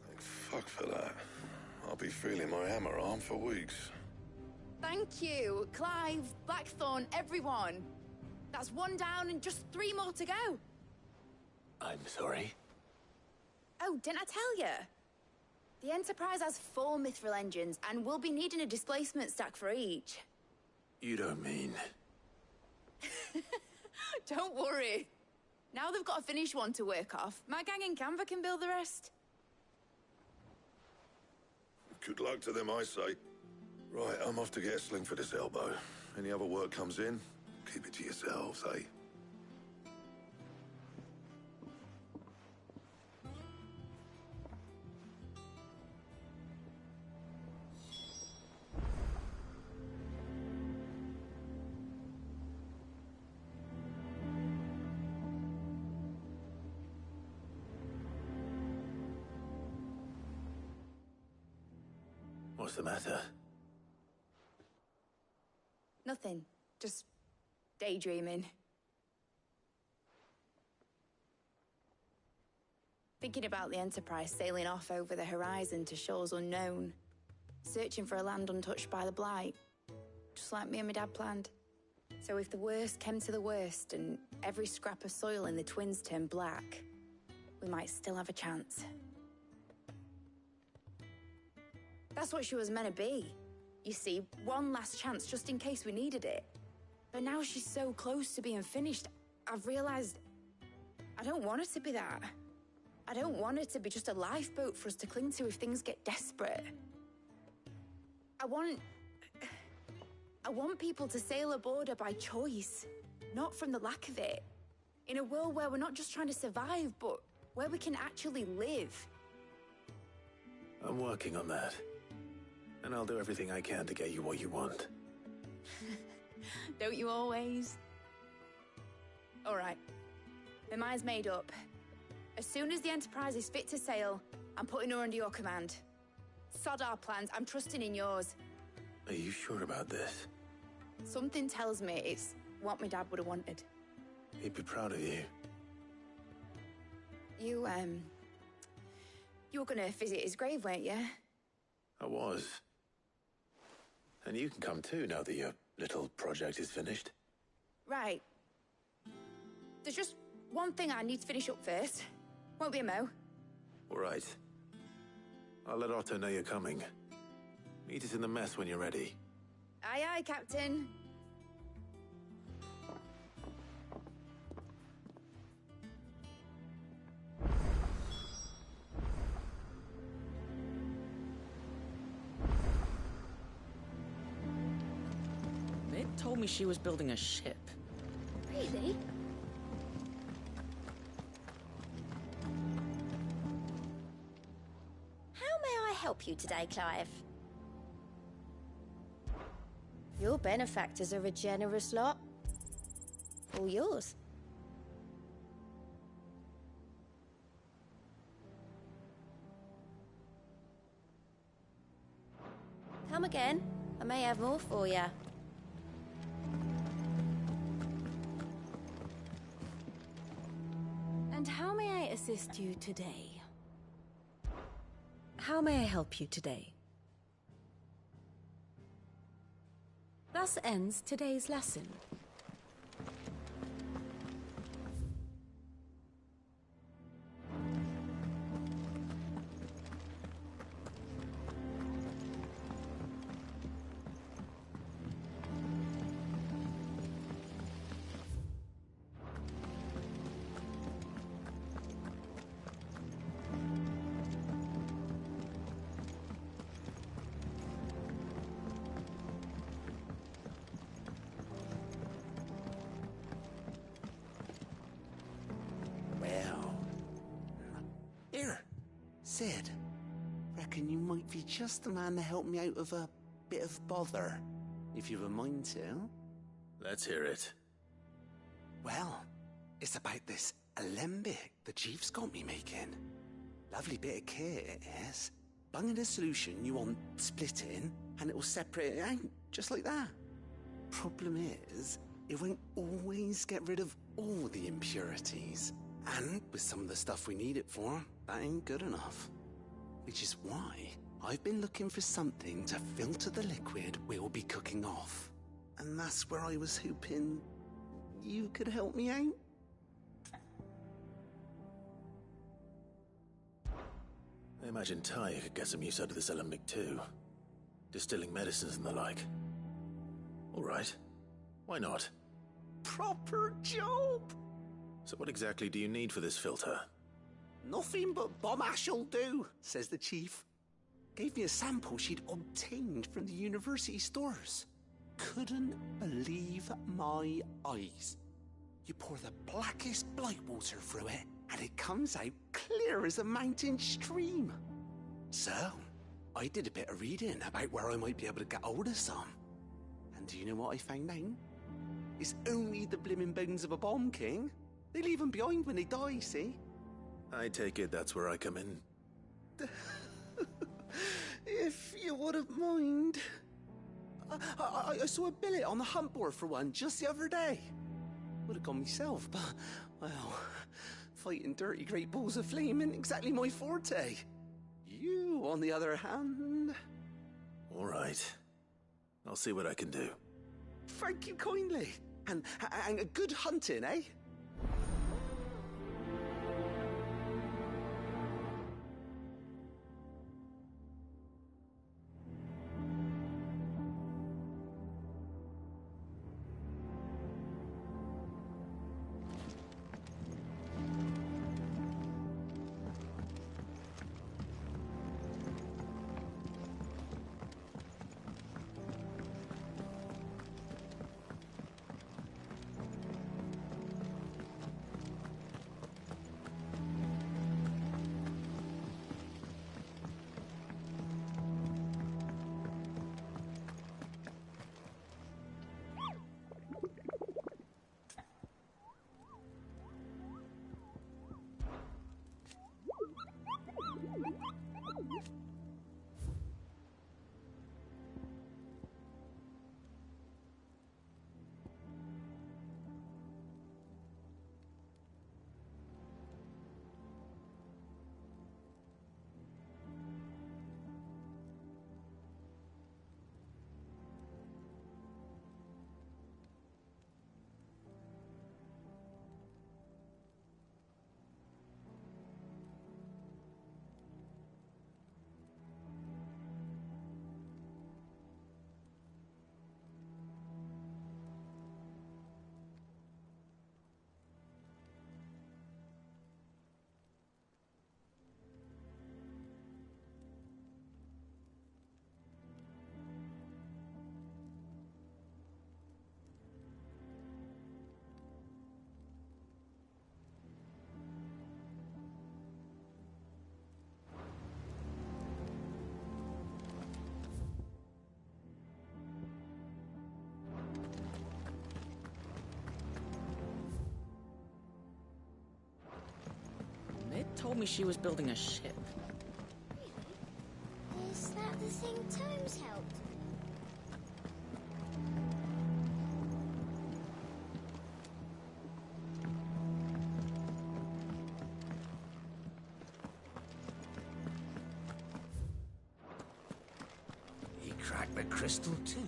Thank fuck for that. I'll be feeling my hammer arm for weeks. Thank you, Clive, Blackthorn, everyone. That's one down and just 3 more to go. I'm sorry. Oh, didn't I tell you? The Enterprise has 4 mithril engines, and we'll be needing a displacement stack for each. You don't mean... Don't worry. Now they've got a finished one to work off. My gang in Canva can build the rest. Good luck to them, I say. Right, I'm off to get a sling for this elbow. Any other work comes in, keep it to yourselves, eh? What's the matter? Nothing. Just daydreaming. Thinking about the Enterprise sailing off over the horizon to shores unknown, searching for a land untouched by the Blight, just like me and my dad planned. So if the worst came to the worst and every scrap of soil in the Twins turned black, we might still have a chance. That's what she was meant to be. You see, one last chance just in case we needed it. But now she's so close to being finished, I've realized I don't want her to be that. I don't want her to be just a lifeboat for us to cling to if things get desperate. I want people to sail aboard her by choice, not from the lack of it. In a world where we're not just trying to survive, but where we can actually live. I'm working on that. And I'll do everything I can to get you what you want. Don't you always? All right. My mind's made up. As soon as the Enterprise is fit to sail, I'm putting her under your command. Sod our plans, I'm trusting in yours. Are you sure about this? Something tells me it's what my dad would have wanted. He'd be proud of you. You were gonna visit his grave, weren't you? I was. And you can come too, now that your little project is finished. Right. There's just one thing I need to finish up first. Won't be a mo. All right. I'll let Otto know you're coming. Meet us in the mess when you're ready. Aye, aye, Captain. They told me she was building a ship. Really? How may I help you today, Clive? Your benefactors are a generous lot. All yours. Come again. I may have more for you. And how may I assist you today? How may I help you today? Thus ends today's lesson. Here, Sid. Reckon you might be just the man to help me out of a bit of bother, if you've a mind to. Let's hear it. Well, it's about this alembic the Chief's got me making. Lovely bit of kit it is. Bung in a solution you want splitting, and it'll separate it out, just like that. Problem is, it won't always get rid of all the impurities. And with some of the stuff we need it for, that ain't good enough. Which is why I've been looking for something to filter the liquid we'll be cooking off. And that's where I was hoping you could help me out. I imagine Ty could get some use out of this alembic too. Distilling medicines and the like. All right. Why not? Proper job! So what exactly do you need for this filter? Nothing but bomb ash'll do, says the Chief. Gave me a sample she'd obtained from the university stores. Couldn't believe my eyes. You pour the blackest blight water through it, and it comes out clear as a mountain stream. So, I did a bit of reading about where I might be able to get hold of some. And do you know what I found out? It's only the blimmin' bones of a bomb king. They leave them behind when they die, see? I take it that's where I come in. Yeah, If you wouldn't mind. I saw a billet on the hunt board for one just the other day. Would have gone myself, but, well, fighting dirty great balls of flame isn't exactly my forte. You, on the other hand... All right. I'll see what I can do. Thank you kindly. And good hunting, eh? Told me she was building a ship. Is that the thing Tomes helped? He cracked the crystal too.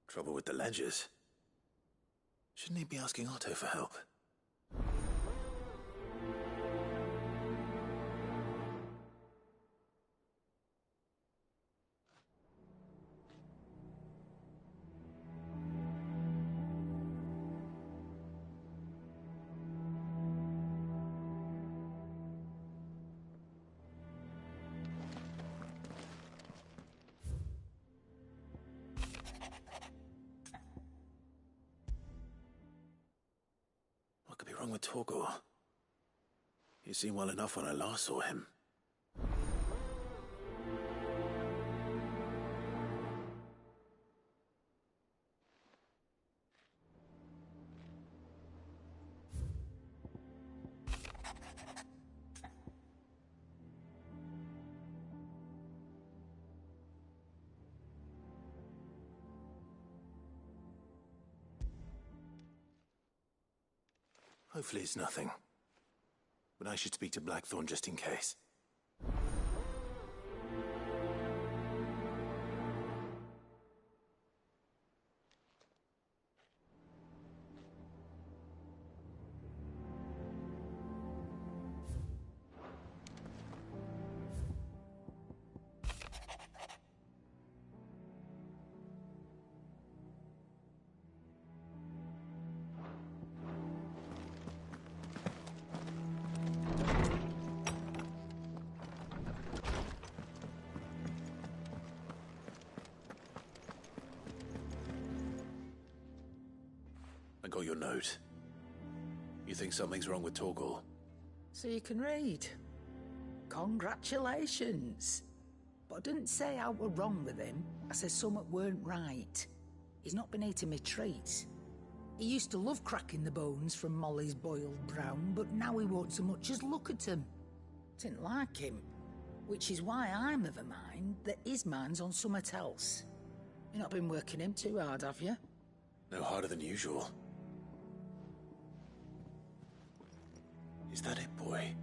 Trouble with the ledgers. Shouldn't he be asking Otto for help? What could be wrong with Torgor? He seemed well enough when I last saw him. Hopefully it's nothing. But I should speak to Blackthorn just in case. I got your note. You think something's wrong with Torgal? So you can read. Congratulations. But I didn't say I were wrong with him. I said something weren't right. He's not been eating me treats. He used to love cracking the bones from Molly's boiled brown, but now he won't so much as look at them. Didn't like him. Which is why I'm of a mind that his mind's on something else. You've not been working him too hard, have you? No harder than usual. Is that it, boy?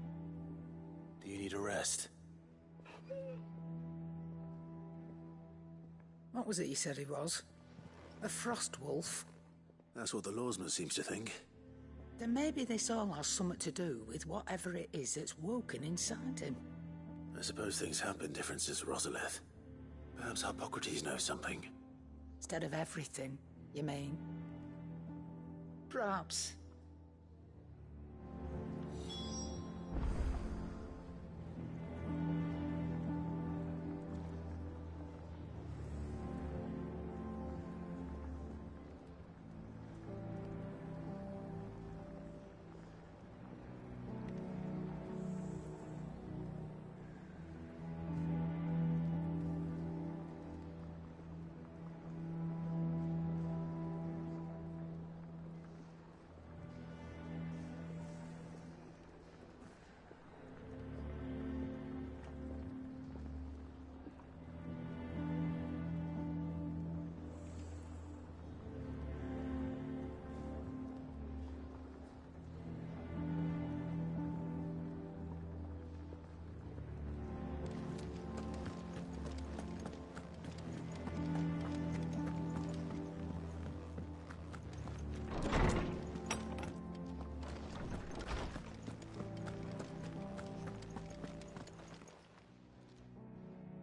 Do you need a rest? What was it you said he was? A frost wolf? That's what the lawsman seems to think. Then maybe this all has something to do with whatever it is that's woken inside him. I suppose things have been different since Rosalith. Perhaps Hippocrates knows something. Instead of everything, you mean? Perhaps.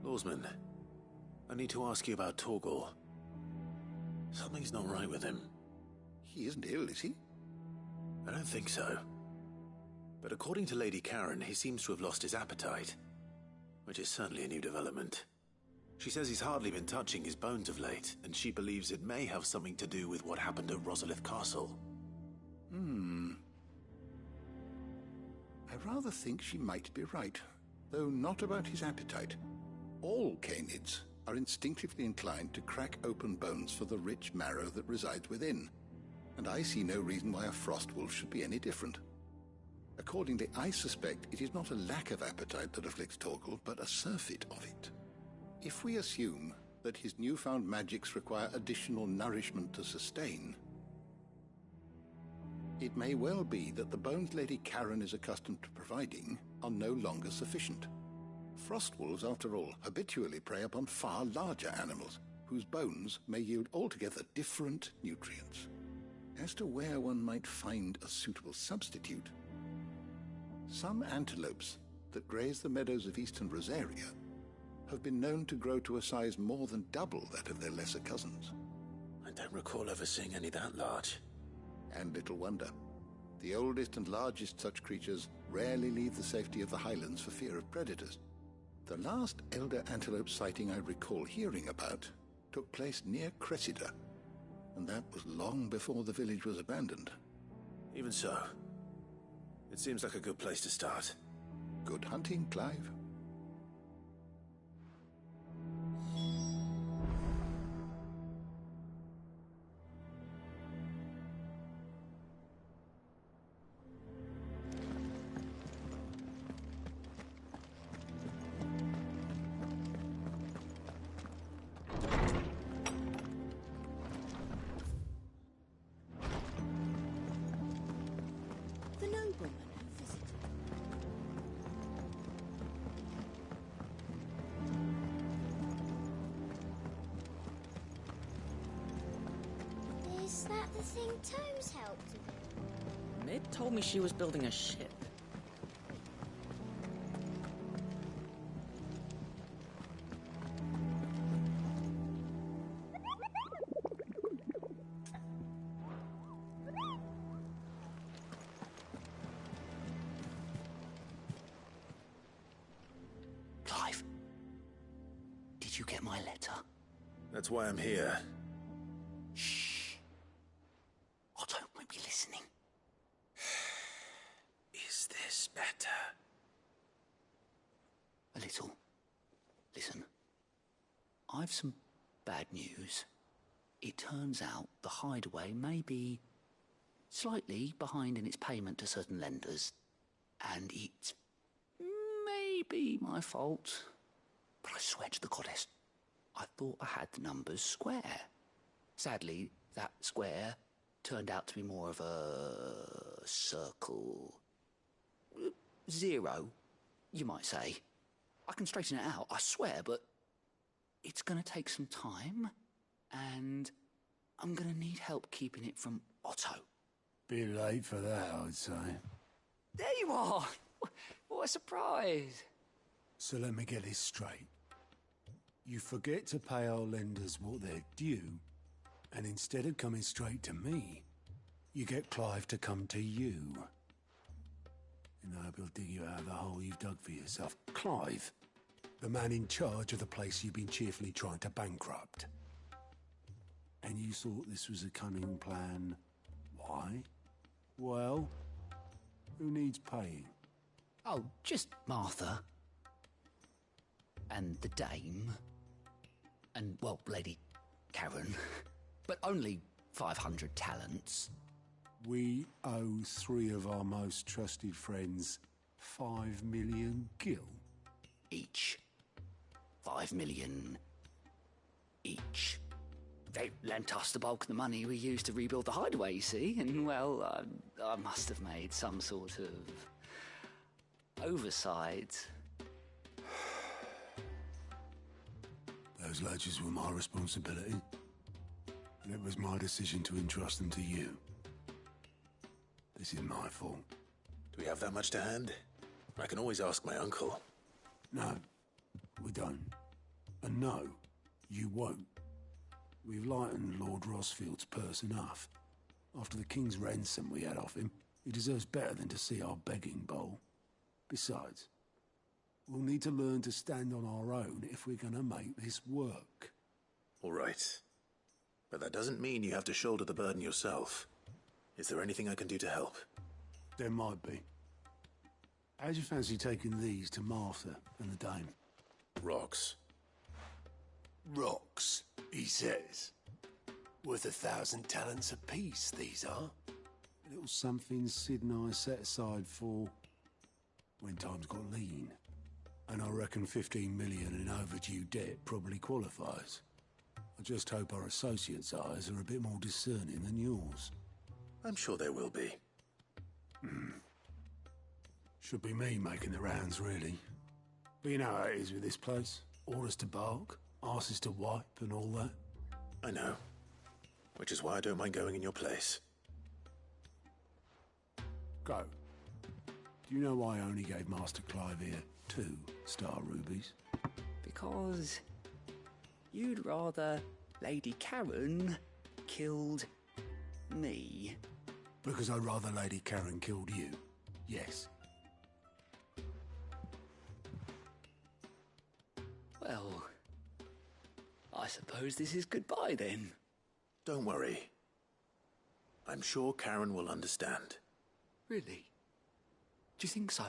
Lawsman, I need to ask you about Torgal. Something's not right with him. He isn't ill, is he? I don't think so. But according to Lady Karen, he seems to have lost his appetite, which is certainly a new development. She says he's hardly been touching his bones of late, and she believes it may have something to do with what happened at Rosalith Castle. I rather think she might be right, though not about his appetite. All canids are instinctively inclined to crack open bones for the rich marrow that resides within, and I see no reason why a frost wolf should be any different. Accordingly, I suspect it is not a lack of appetite that afflicts Torgal, but a surfeit of it. If we assume that his newfound magics require additional nourishment to sustain, it may well be that the bones Lady Karen is accustomed to providing are no longer sufficient. Frost wolves, after all, habitually prey upon far larger animals, whose bones may yield altogether different nutrients. As to where one might find a suitable substitute, some antelopes that graze the meadows of eastern Rosaria have been known to grow to a size more than double that of their lesser cousins. I don't recall ever seeing any that large. And little wonder. The oldest and largest such creatures rarely leave the safety of the highlands for fear of predators. The last elder antelope sighting I recall hearing about took place near Cressida, and that was long before the village was abandoned. Even so, it seems like a good place to start. Good hunting, Clive. Is that the thing Tomes helped with? Mid told me she was building a ship. Clive, did you get my letter? That's why I'm here. Shh. I don't Better. A little. Listen, I've some bad news. It turns out the Hideaway may be slightly behind in its payment to certain lenders, and it may be my fault. But I swear to the goddess, I thought I had the numbers square. Sadly, that square turned out to be more of a circle. 0, you might say. I can straighten it out, I swear, but it's going to take some time, and I'm going to need help keeping it from Otto. Bit late for that, I'd say. There you are! What a surprise! So let me get this straight. You forget to pay our lenders what they're due, and instead of coming straight to me, you get Clive to come to you. And I hope he'll dig you out of the hole you've dug for yourself. Clive, the man in charge of the place you've been cheerfully trying to bankrupt. And you thought this was a cunning plan. Why? Well, who needs paying? Oh, just Martha. And the Dame. And, well, Lady Karen. But only 500 talents. We owe 3 of our most trusted friends 5 million gil. Each. 5 million each. They lent us the bulk of the money we used to rebuild the Hideaway, you see, and, well, I must have made some sort of oversight. Those ledgers were my responsibility, and it was my decision to entrust them to you. This is my fault. Do we have that much to hand? I can always ask my uncle. No, we don't. And no, you won't. We've lightened Lord Rosfield's purse enough. After the king's ransom we had off him, he deserves better than to see our begging bowl. Besides, we'll need to learn to stand on our own if we're gonna make this work. All right. But that doesn't mean you have to shoulder the burden yourself. Is there anything I can do to help? There might be. How'd you fancy taking these to Martha and the Dame? Rocks. Rocks, he says. Worth 1,000 talents apiece, these are. A little something Sid and I set aside for when times got lean. And I reckon 15 million in overdue debt probably qualifies. I just hope our associates' eyes are a bit more discerning than yours. I'm sure there will be. Should be me making the rounds, really. But you know how it is with this place. Orders to bark, arses to wipe, and all that. I know. Which is why I don't mind going in your place. Go. Do you know why I only gave Master Clive here 2 star rubies? Because you'd rather Lady Karen killed me. Because I'd rather Lady Karen killed you. Yes. Well, I suppose this is goodbye then. Don't worry. I'm sure Karen will understand. Really? Do you think so?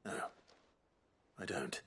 No, I don't.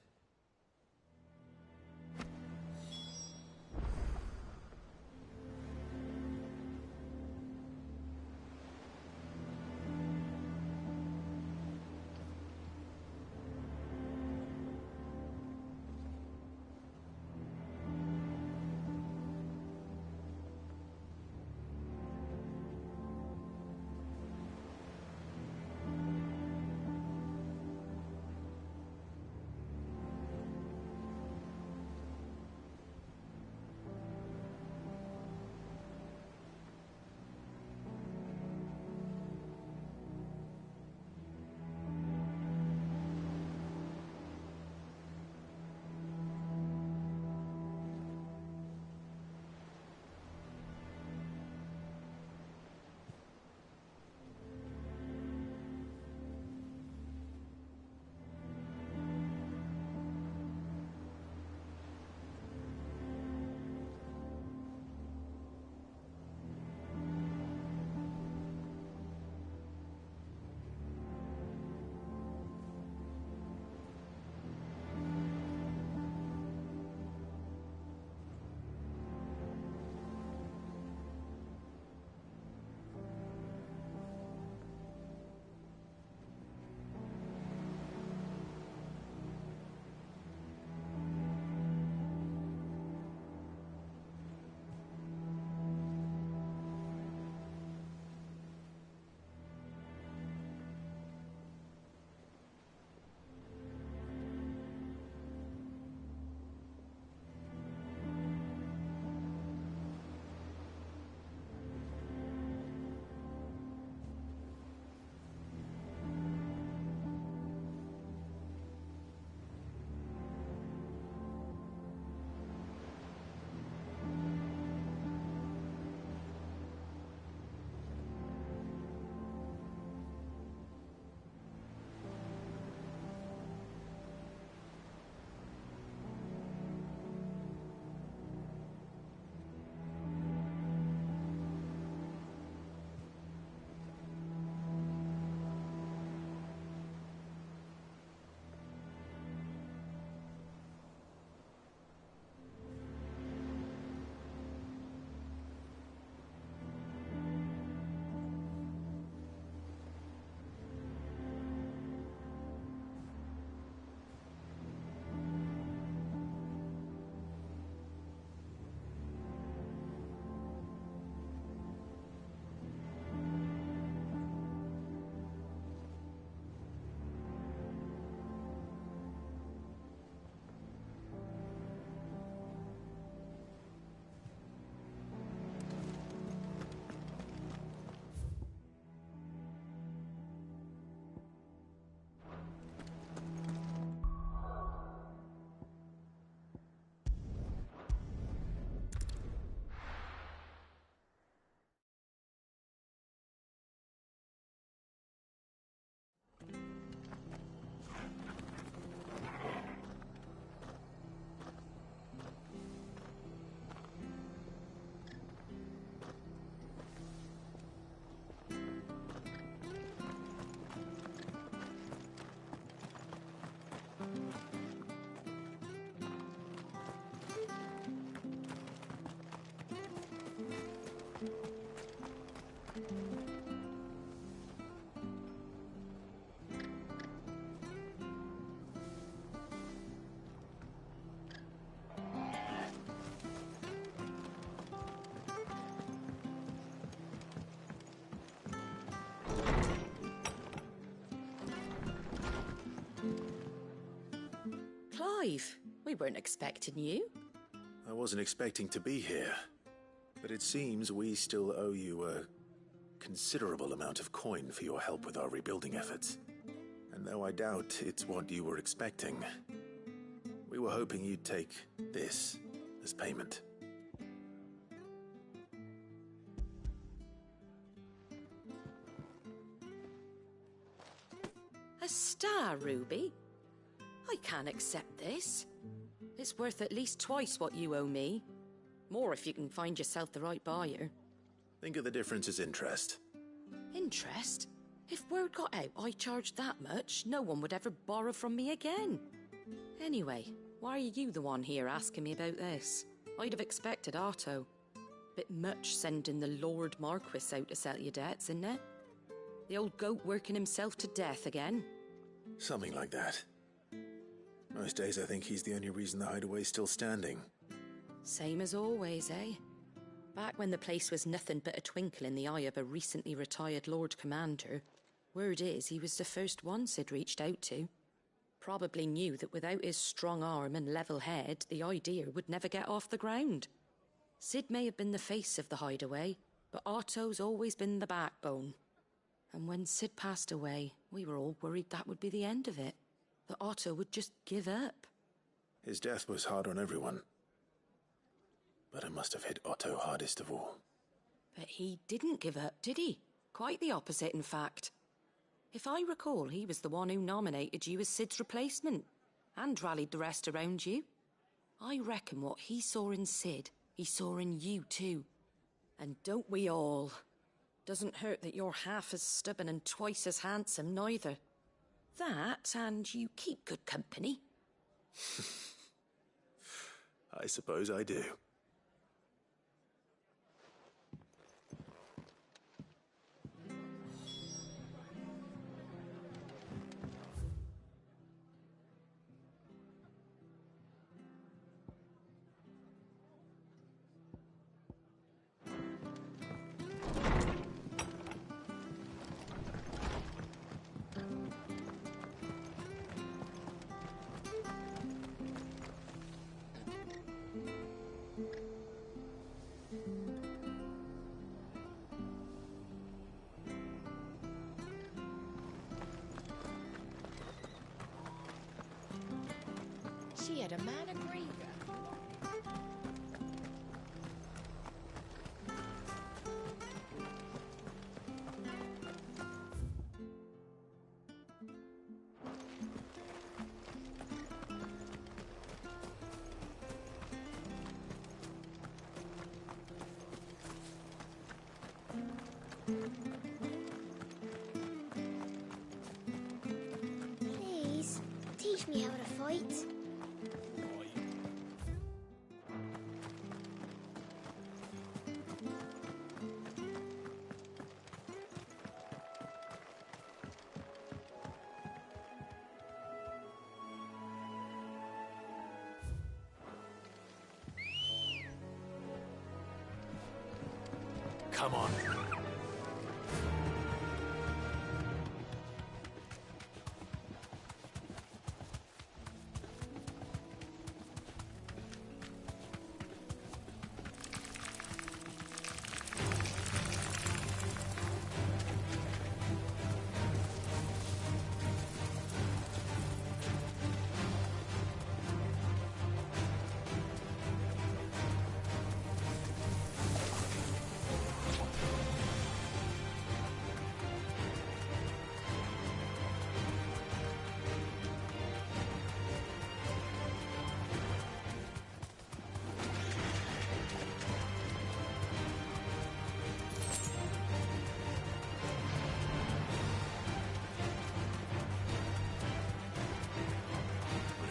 Clive, we weren't expecting you. I wasn't expecting to be here, but it seems we still owe you a considerable amount of coin for your help with our rebuilding efforts. And though I doubt it's what you were expecting, we were hoping you'd take this as payment. A star ruby? I can't accept this. It's worth at least twice what you owe me. More if you can find yourself the right buyer. Think of the difference as interest. Interest? If word got out I charged that much, no one would ever borrow from me again. Anyway, why are you the one here asking me about this? I'd have expected Otto. Bit much sending the Lord Marquis out to settle your debts, isn't it? The old goat working himself to death again. Something like that. Most days I think he's the only reason the hideaway's still standing. Same as always, eh? Back when the place was nothing but a twinkle in the eye of a recently retired Lord Commander, word is he was the first one Sid reached out to. Probably knew that without his strong arm and level head, the idea would never get off the ground. Sid may have been the face of the hideaway, but Otto's always been the backbone. And when Sid passed away, we were all worried that would be the end of it. That Otto would just give up. His death was hard on everyone. But it must have hit Otto hardest of all. But he didn't give up, did he? Quite the opposite, in fact. If I recall, he was the one who nominated you as Sid's replacement, and rallied the rest around you. I reckon what he saw in Sid, he saw in you too. And don't we all? Doesn't hurt that you're half as stubborn and twice as handsome, neither. That, and you keep good company. I suppose I do. She had a man agree. Please, teach me how to fight. Come on.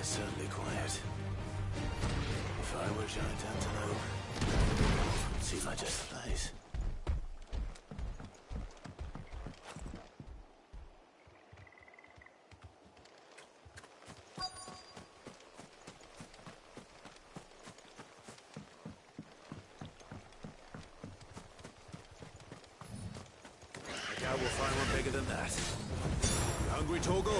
Certainly quiet. If I were giant antelope, seems like just the place. I Scout will find one bigger than that. You hungry, Torgal?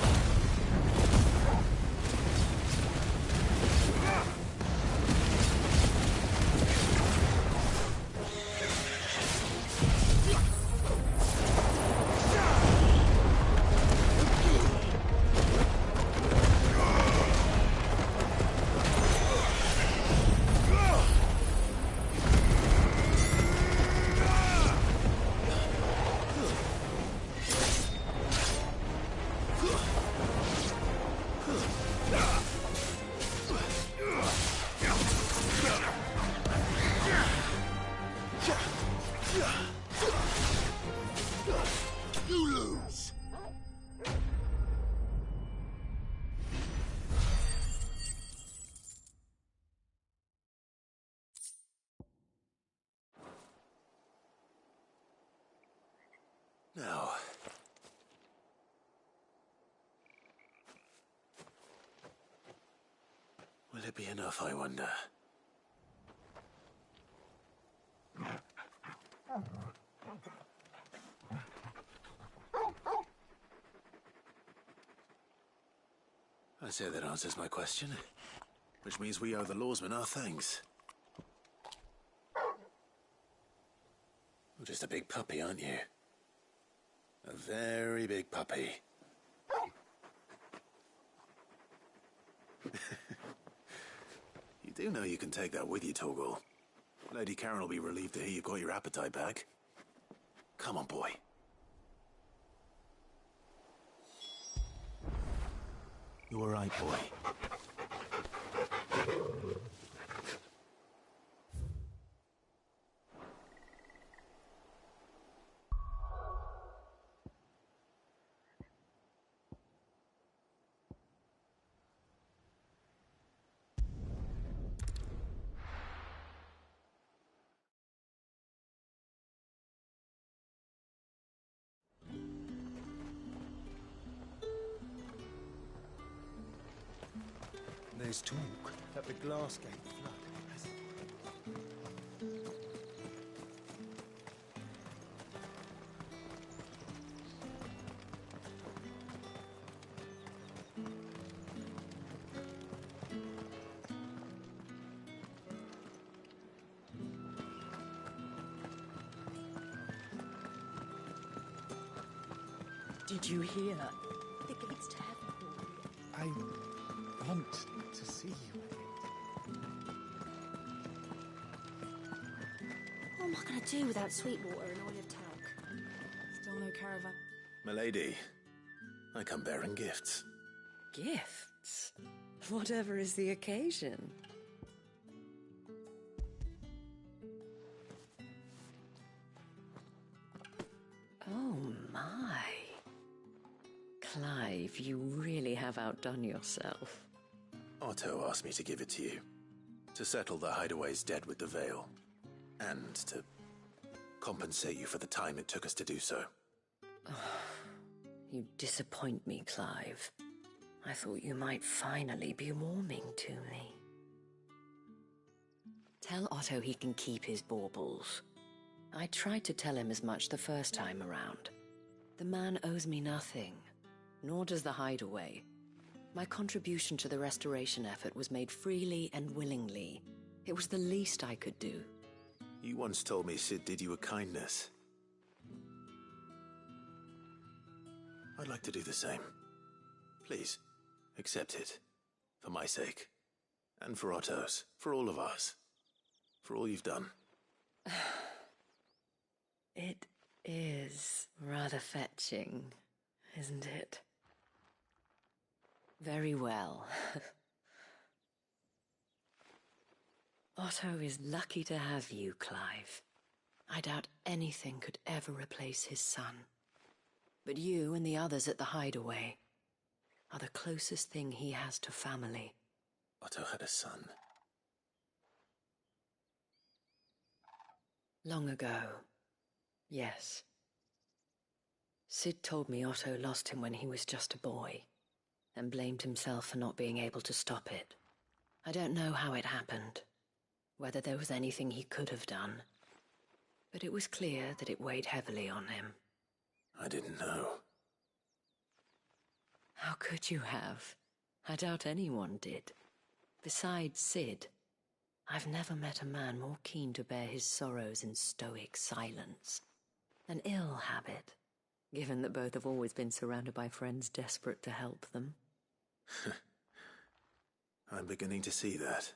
Now, will it be enough, I wonder? I say that answers my question, which means we owe the lawsmen our thanks. You're just a big puppy, aren't you? A very big puppy. You do know you can take that with you, Torgal. Lady Karen will be relieved to hear you've got your appetite back. Come on, boy. You all right, boy? There's talk that the glass gate flooded. Did you hear? The gates to heaven. I want to see you again. What am I going to do without Sweetwater and oil of talc? Still no caravan? Milady, I come bearing gifts. Gifts? Whatever is the occasion. Oh my. Clive, you really have outdone yourself. Otto asked me to give it to you. To settle the Hideaway's debt with the Veil. And to compensate you for the time it took us to do so. You disappoint me, Clive. I thought you might finally be warming to me. Tell Otto he can keep his baubles. I tried to tell him as much the first time around. The man owes me nothing, nor does the Hideaway. My contribution to the restoration effort was made freely and willingly. It was the least I could do. You once told me Sid did you a kindness. I'd like to do the same. Please, accept it. For my sake. And for Otto's. For all of us. For all you've done. It is rather fetching, isn't it? Very well. Otto is lucky to have you, Clive. I doubt anything could ever replace his son. But you and the others at the Hideaway are the closest thing he has to family. Otto had a son. Long ago, yes. Sid told me Otto lost him when he was just a boy, and blamed himself for not being able to stop it. I don't know how it happened, whether there was anything he could have done, but it was clear that it weighed heavily on him. I didn't know. How could you have? I doubt anyone did. Besides Sid, I've never met a man more keen to bear his sorrows in stoic silence. An ill habit, given that both have always been surrounded by friends desperate to help them. I'm beginning to see that.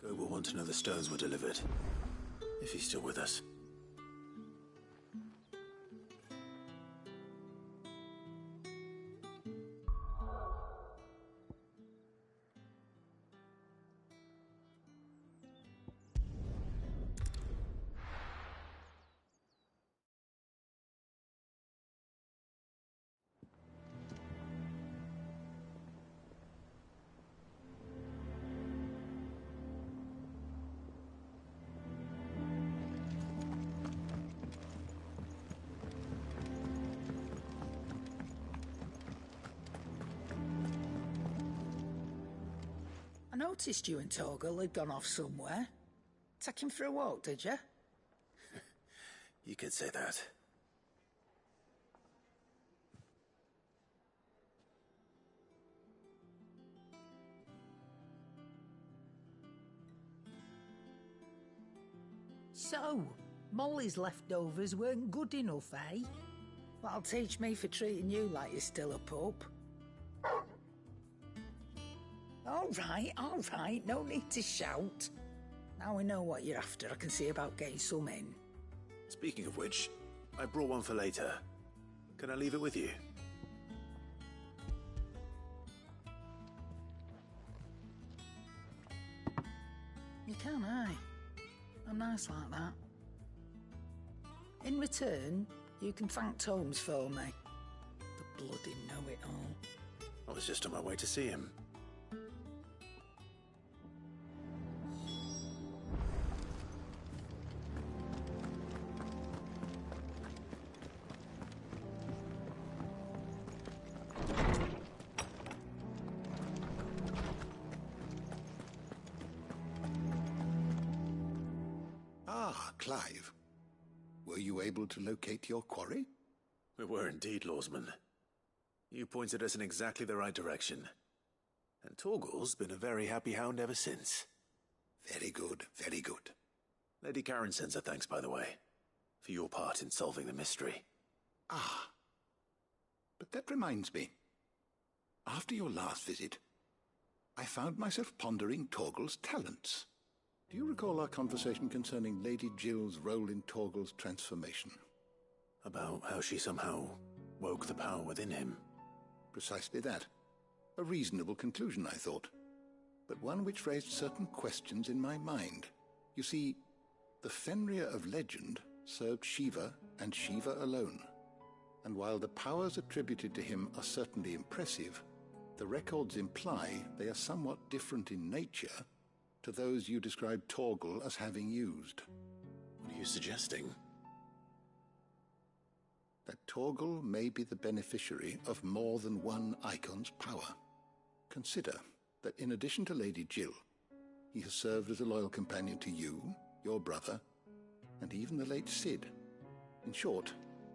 Go will want to know the stones were delivered, if he's still with us. I noticed you and Torgal had gone off somewhere. Take him for a walk, did you? You could say that. So, Molly's leftovers weren't good enough, eh? That'll teach me for treating you like you're still a pup. All right, no need to shout. Now we know what you're after, I can see about getting some in. Speaking of which, I brought one for later. Can I leave it with you? You can, aye. I'm nice like that. In return, you can thank Tomes for me. The bloody know-it-all. I was just on my way to see him. Clive, were you able to locate your quarry? We were indeed, Lawsman. You pointed us in exactly the right direction. And Torgal's been a very happy hound ever since. Very good, very good. Lady Karen sends her thanks, by the way, for your part in solving the mystery. Ah. But that reminds me. After your last visit, I found myself pondering Torgal's talents. Do you recall our conversation concerning Lady Jill's role in Torgal's transformation? About how she somehow woke the power within him? Precisely that. A reasonable conclusion, I thought. But one which raised certain questions in my mind. You see, the Fenrir of legend served Shiva and Shiva alone. And while the powers attributed to him are certainly impressive, the records imply they are somewhat different in nature to those you described Torgal as having used. What are you suggesting? That Torgal may be the beneficiary of more than one icon's power. Consider that in addition to Lady Jill, he has served as a loyal companion to you, your brother, and even the late Sid. In short,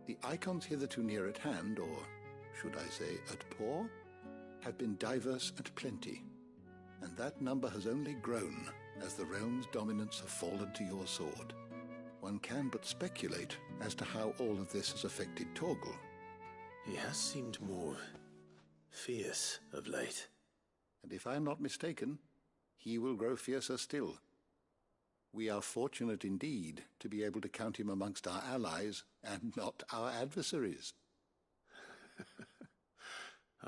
the icons hitherto near at hand, or should I say at paw, have been diverse and plenty. And that number has only grown as the realm's dominance have fallen to your sword. One can but speculate as to how all of this has affected Torgal. He has seemed more fierce of late. And if I am not mistaken, he will grow fiercer still. We are fortunate indeed to be able to count him amongst our allies and not our adversaries.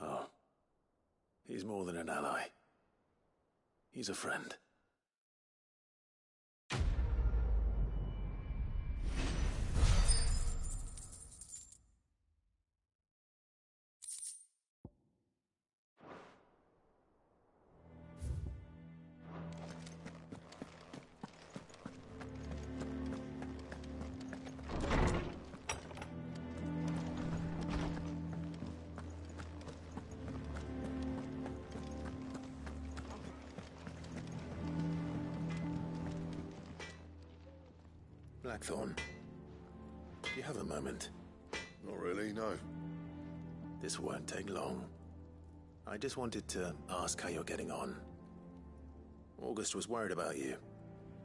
Oh, he's more than an ally. He's a friend. Blackthorn, do you have a moment? Not really, no. This won't take long. I just wanted to ask how you're getting on. August was worried about you,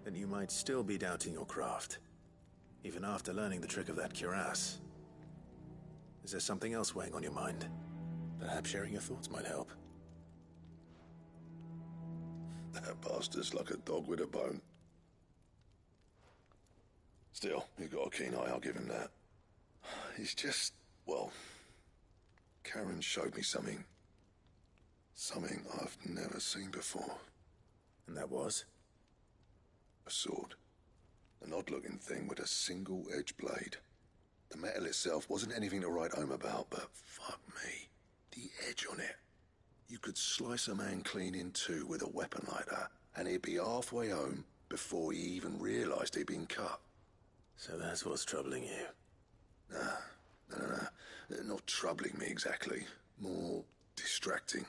that you might still be doubting your craft, even after learning the trick of that cuirass. Is there something else weighing on your mind? Perhaps sharing your thoughts might help. That bastard's like a dog with a bone. Still, you've got a keen eye, I'll give him that. He's just, well, Karen showed me something. Something I've never seen before. And that was? A sword. An odd-looking thing with a single-edged blade. The metal itself wasn't anything to write home about, but fuck me, the edge on it. You could slice a man clean in two with a weapon like that, and he'd be halfway home before he even realized he'd been cut. So that's what's troubling you? Nah. Not troubling me exactly. More distracting.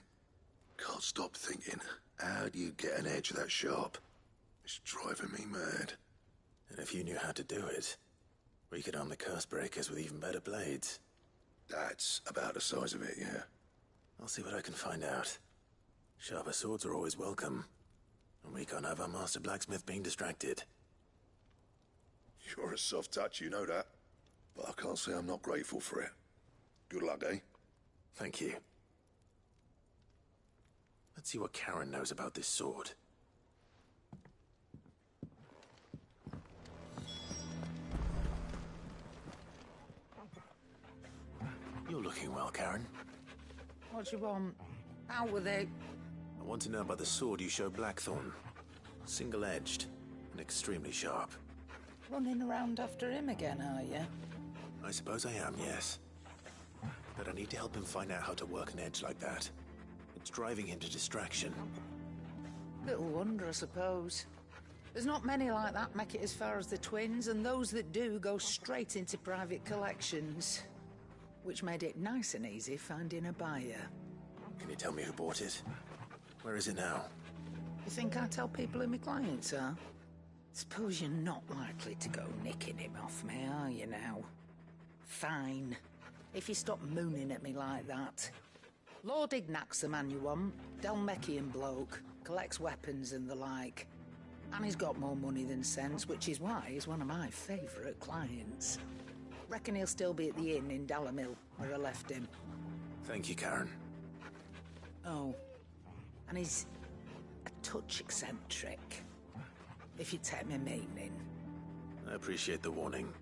Can't stop thinking, how do you get an edge that sharp? It's driving me mad. And if you knew how to do it, we could arm the curse breakers with even better blades. That's about the size of it, yeah. I'll see what I can find out. Sharper swords are always welcome. And we can't have our master blacksmith being distracted. You're a soft touch, you know that. But I can't say I'm not grateful for it. Good luck, eh? Thank you. Let's see what Karen knows about this sword. You're looking well, Karen. What do you want? Out with it. I want to know about the sword you showed Blackthorn. Single-edged and extremely sharp. Running around after him again, are you? I suppose I am, yes. But I need to help him find out how to work an edge like that. It's driving him to distraction. Little wonder, I suppose. There's not many like that make it as far as the twins, and those that do go straight into private collections. Which made it nice and easy finding a buyer. Can you tell me who bought it? Where is it now? You think I tell people who my clients are? Suppose you're not likely to go nicking him off me, are you now? Fine. If you stop mooning at me like that. Lord Ignac's the man you want. Dalmekian bloke. Collects weapons and the like. And he's got more money than sense, which is why he's one of my favourite clients. Reckon he'll still be at the inn in Dalamil, where I left him. Thank you, Karen. Oh. And he's a touch eccentric. If you take me meaning. I appreciate the warning.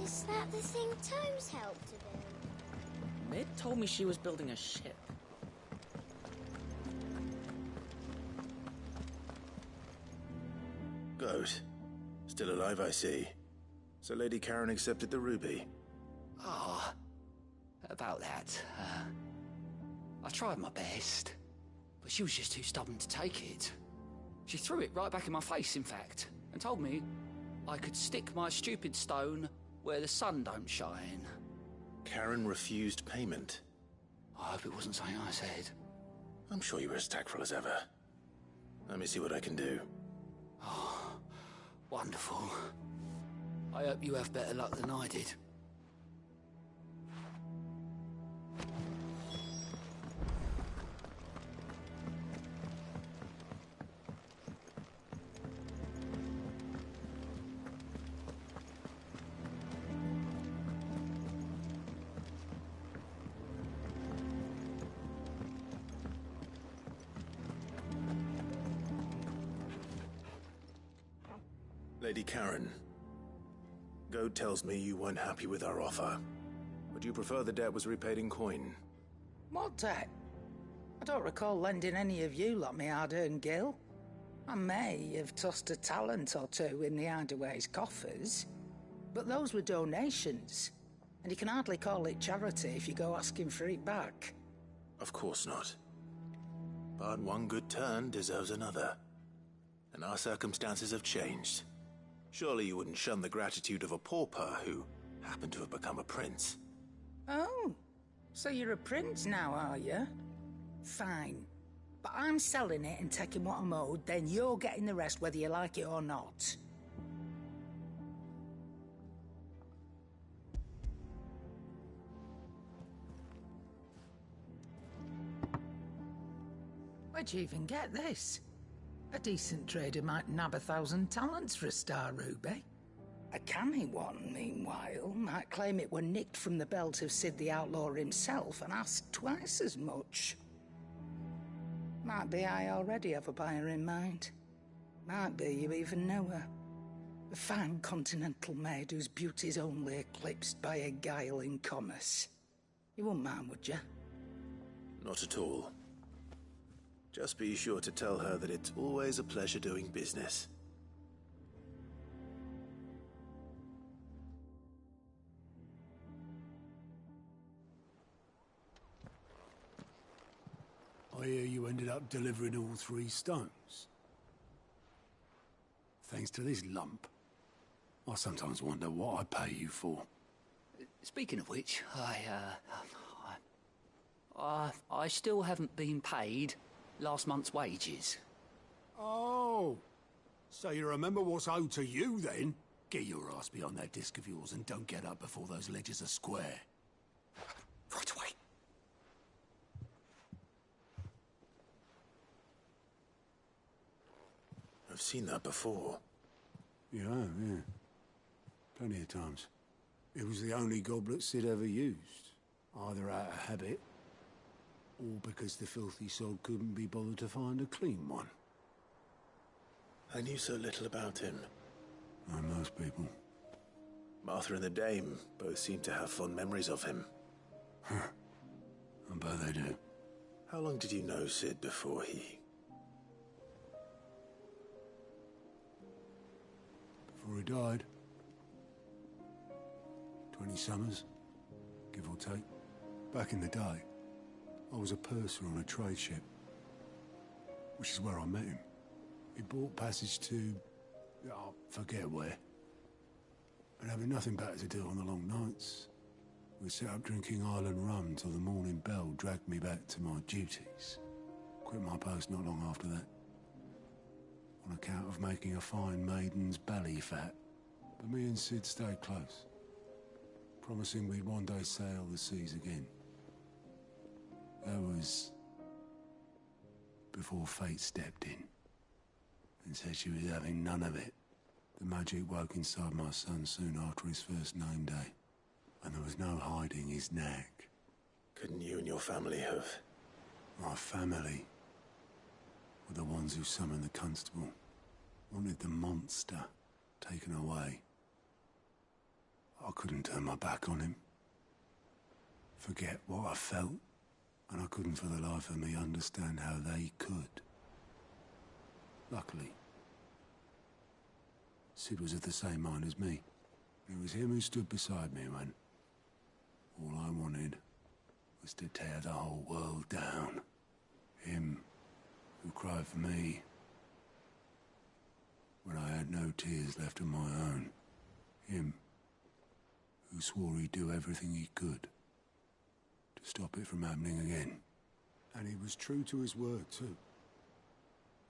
Is that the thing Tomes helped to do? Mid told me she was building a ship. Goat. Still alive, I see. So Lady Karen accepted the ruby. Ah, about that. I tried my best, but she was just too stubborn to take it. She threw it right back in my face, in fact, and told me I could stick my stupid stone where the sun don't shine. Karen refused payment. I hope it wasn't something I said. I'm sure you were as tactful as ever. Let me see what I can do. Oh, wonderful. I hope you have better luck than I did. Lady Karen, Goat tells me you weren't happy with our offer. Would you prefer the debt was repaid in coin? What debt? I don't recall lending any of you lot me hard-earned gil. I may have tossed a talent or two in the Hideaway's coffers, but those were donations, and you can hardly call it charity if you go asking for it back. Of course not. But one good turn deserves another. And our circumstances have changed. Surely you wouldn't shun the gratitude of a pauper who happened to have become a prince. Oh, so you're a prince now, are you? Fine. But I'm selling it and taking what I'm owed, then you're getting the rest whether you like it or not. Where'd you even get this? A decent trader might nab 1,000 talents for a star ruby. A canny one, meanwhile, might claim it were nicked from the belt of Sid the Outlaw himself and ask twice as much. Might be I already have a buyer in mind. Might be you even know her. A fine continental maid whose beauty's only eclipsed by a guile in commerce. You wouldn't mind, would you? Not at all. Just be sure to tell her that it's always a pleasure doing business. I hear you ended up delivering all 3 stones. Thanks to this lump. I sometimes wonder what I pay you for. Speaking of which, I still haven't been paid last month's wages. Oh, so you remember what's owed to you then? Get your ass behind that disc of yours and don't get up before those ledgers are square. Right away. I've seen that before. Yeah, yeah. Plenty of times. It was the only goblet Sid ever used. Either out of habit, or because the filthy sod couldn't be bothered to find a clean one. I knew so little about him. Like most people. Martha and the Dame both seem to have fond memories of him. I bet they do. How long did you know Sid before he... Before he died. 20 summers, give or take. Back in the day, I was a purser on a trade ship, which is where I met him. He bought passage to... I forget where. And having nothing better to do on the long nights, we set up drinking island rum till the morning bell dragged me back to my duties. Quit my post not long after that. On account of making a fine maiden's belly fat. But me and Sid stayed close, promising we'd one day sail the seas again. That was before fate stepped in and said she was having none of it. The magic woke inside my son soon after his first name day, and there was no hiding his knack. Couldn't you and your family have... My family were the ones who summoned the constable, wanted the monster taken away. I couldn't turn my back on him, forget what I felt, and I couldn't for the life of me understand how they could. Luckily, Sid was of the same mind as me. It was him who stood beside me when all I wanted was to tear the whole world down. Him who cried for me when I had no tears left of my own. Him who swore he'd do everything he could to stop it from happening again. And he was true to his word, too.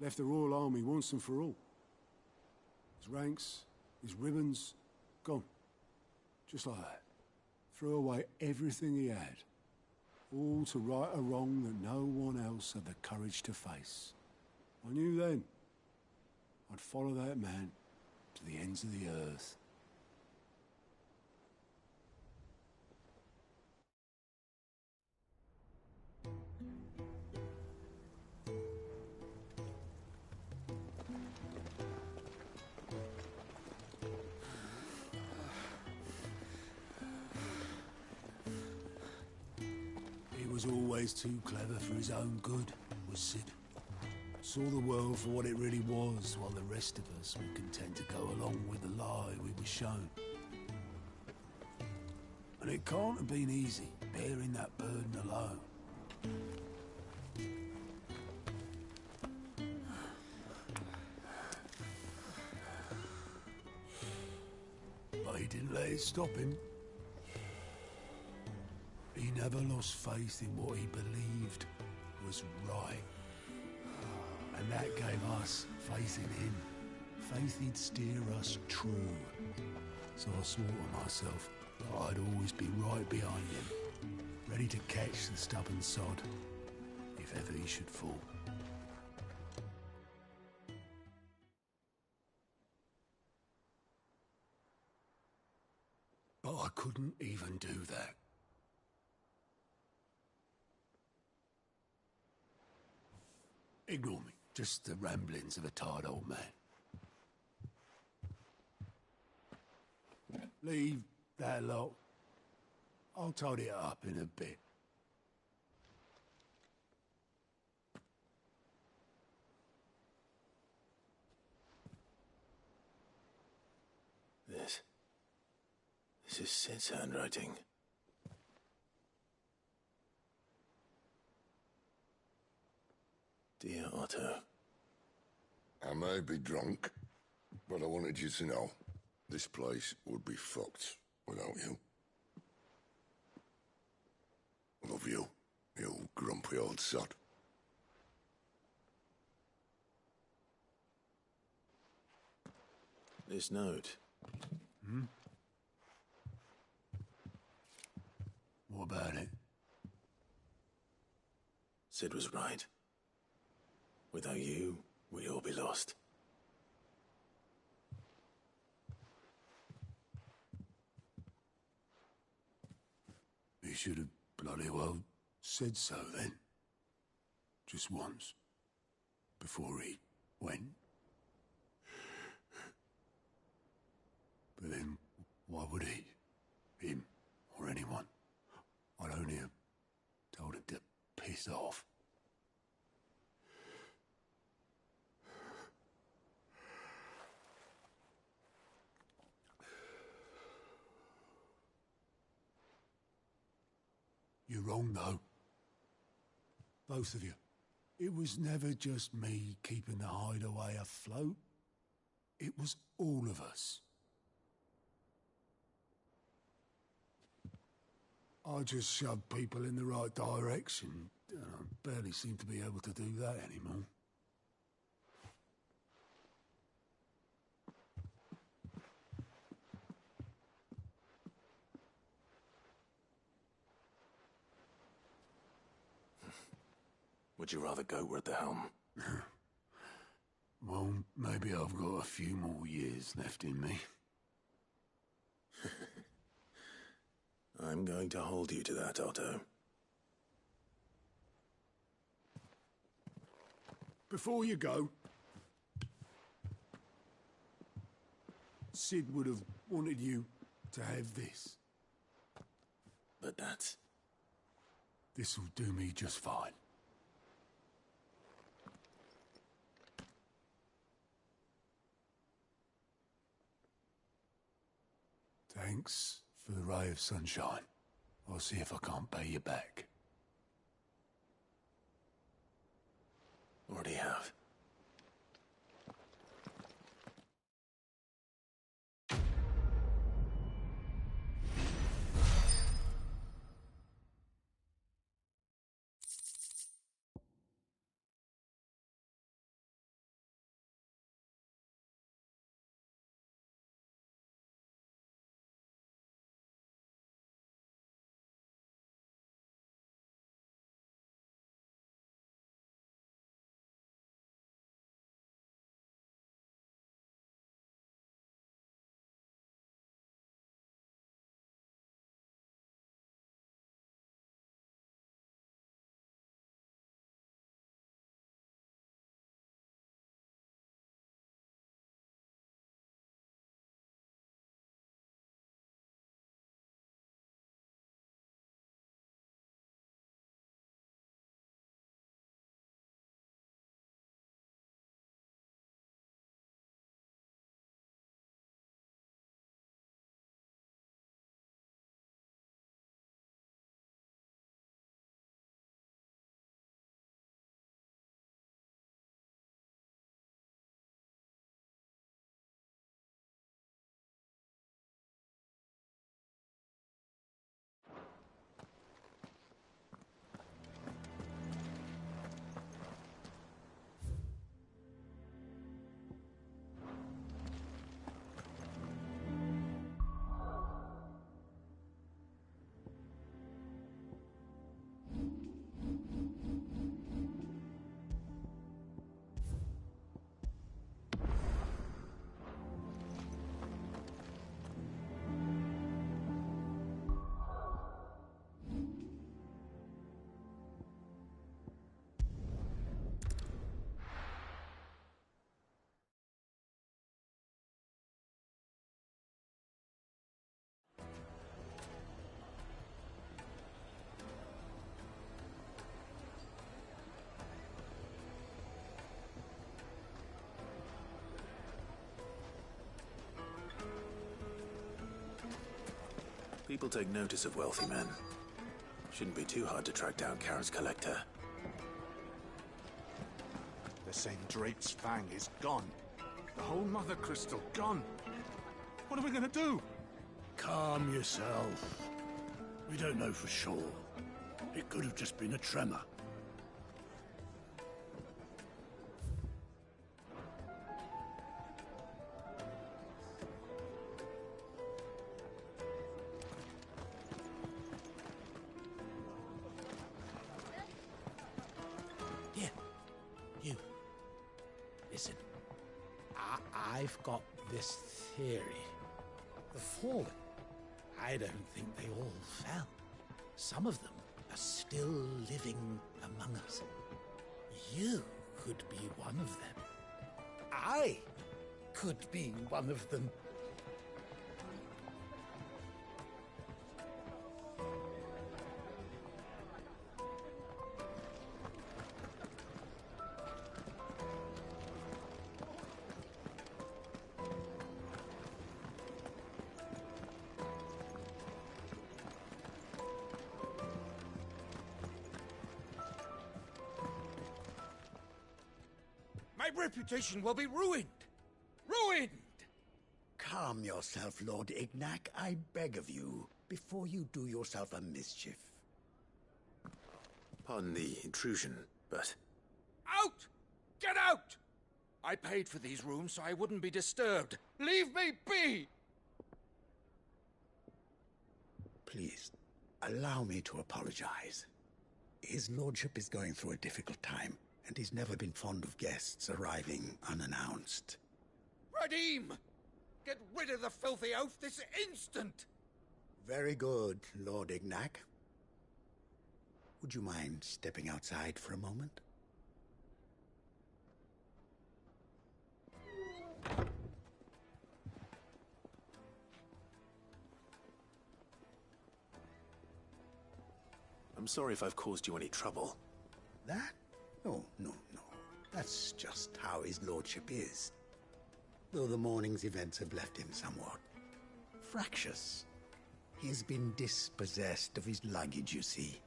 Left the Royal Army once and for all. His ranks, his ribbons, gone. Just like that. Threw away everything he had. All to right a wrong that no one else had the courage to face. I knew then I'd follow that man to the ends of the earth. He was always too clever for his own good, was Sid. Saw the world for what it really was, while the rest of us were content to go along with the lie we were shown. And it can't have been easy, bearing that burden alone. didn't let it stop him. He never lost faith in what he believed was right. And that gave us faith in him. Faith he'd steer us true. So I swore to myself that I'd always be right behind him, ready to catch the stubborn sod, if ever he should fall. But I couldn't even do that. Ignore me. Just the ramblings of a tired old man. Leave that lot. I'll tidy it up in a bit. This is Sid's handwriting. Dear Otto. I may be drunk, but I wanted you to know this place would be fucked without you. Love you, you grumpy old sod. This note. Hmm? What about it? Sid was right. Without you, we'd all be lost. He should have bloody well said so then. Just once. Before he went. But then, why would he? Him, or anyone. I'd only have told him to piss off. You're wrong, though. Both of you. It was never just me keeping the hideaway afloat. It was all of us. I just shoved people in the right direction. I barely seem to be able to do that anymore. Would you rather go at the helm? Well, maybe I've got a few more years left in me. I'm going to hold you to that, Otto. Before you go, Sid would have wanted you to have this. But that's... This'll do me just fine. Thanks for the ray of sunshine. I'll see if I can't pay you back. Already have. People take notice of wealthy men. Shouldn't be too hard to track down Karen's collector. They're saying Drake's Fang is gone. The whole Mother Crystal gone. What are we gonna do? Calm yourself. We don't know for sure. It could have just been a tremor. Here, you. Listen. I've got this theory. The Fallen. I don't think they all fell. Some of them are still living among us. You could be one of them. I could be one of them. My reputation will be ruined! Ruined! Calm yourself, Lord Ignac, I beg of you, before you do yourself a mischief. Pardon the intrusion, but... Out! Get out! I paid for these rooms so I wouldn't be disturbed. Leave me be! Please, allow me to apologize. His lordship is going through a difficult time, and he's never been fond of guests arriving unannounced. Radim! Get rid of the filthy oaf this instant! Very good, Lord Ignac. Would you mind stepping outside for a moment? I'm sorry if I've caused you any trouble. That? No. That's just how his lordship is. Though the morning's events have left him somewhat fractious. He has been dispossessed of his luggage, you see.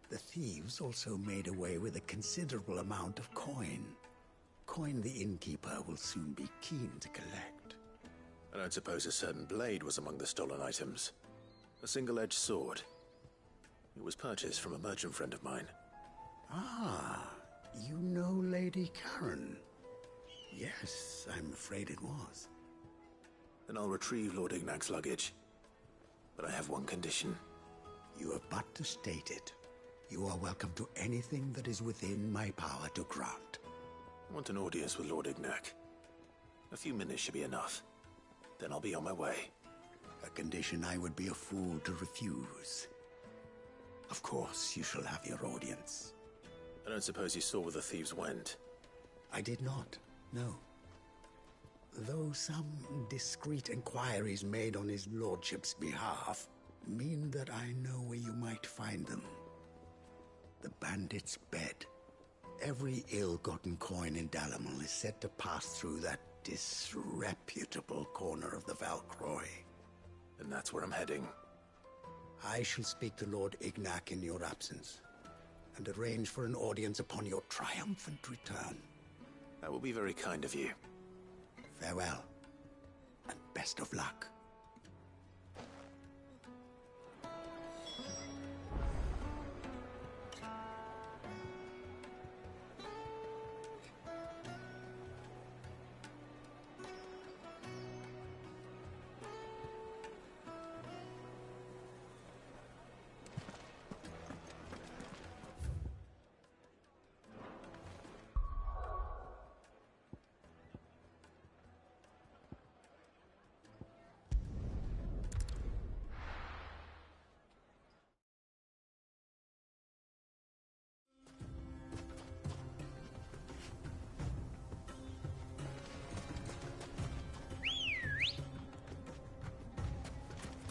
The thieves also made away with a considerable amount of coin. Coin the innkeeper will soon be keen to collect. I don't suppose a certain blade was among the stolen items. A single-edged sword. It was purchased from a merchant friend of mine. Ah, you know Lady Karen. Yes, I'm afraid it was. Then I'll retrieve Lord Ignac's luggage. But I have one condition. You have but to state it. You are welcome to anything that is within my power to grant. I want an audience with Lord Ignac. A few minutes should be enough. Then I'll be on my way. A condition I would be a fool to refuse. Of course, you shall have your audience. I don't suppose you saw where the thieves went? I did not, no. Though some discreet inquiries made on his lordship's behalf mean that I know where you might find them. The bandit's bed. Every ill-gotten coin in Dalamon is said to pass through that disreputable corner of the Valcroy. And that's where I'm heading. I shall speak to Lord Ignac in your absence, and arrange for an audience upon your triumphant return. That will be very kind of you. Farewell, and best of luck.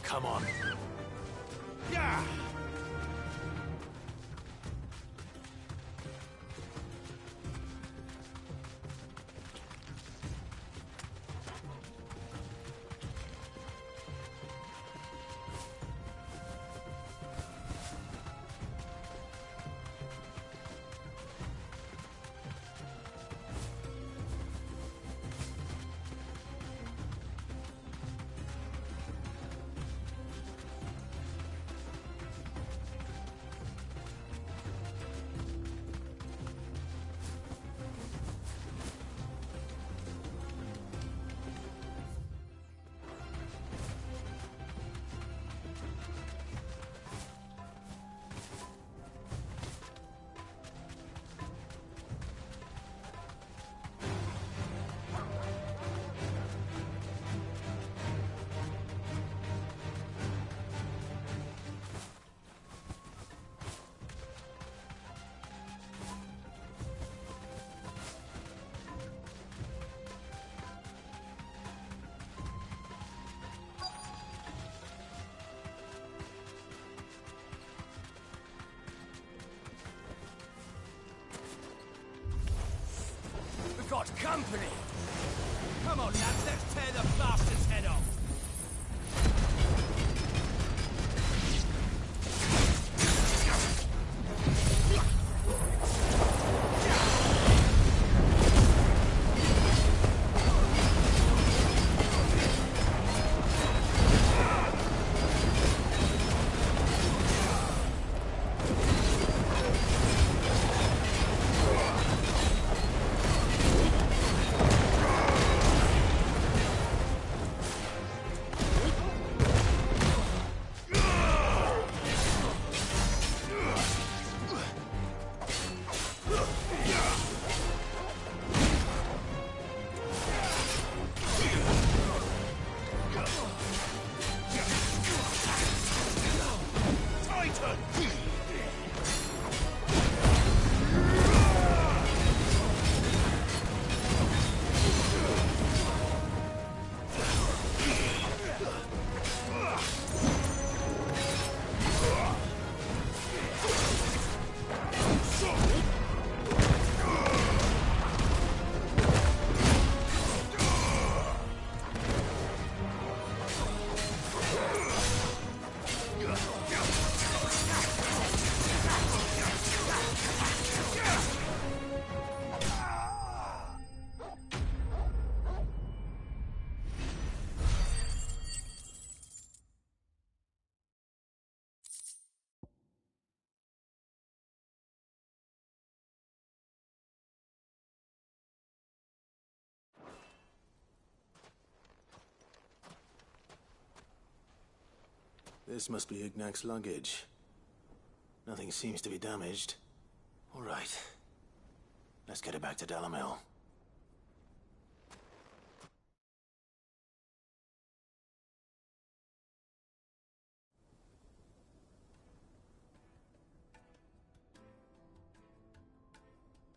Come on. Yeah! got company! Come on, lads, let's tear the bastard's head off! This must be Ignac's luggage. Nothing seems to be damaged. All right. Let's get it back to Dalamel.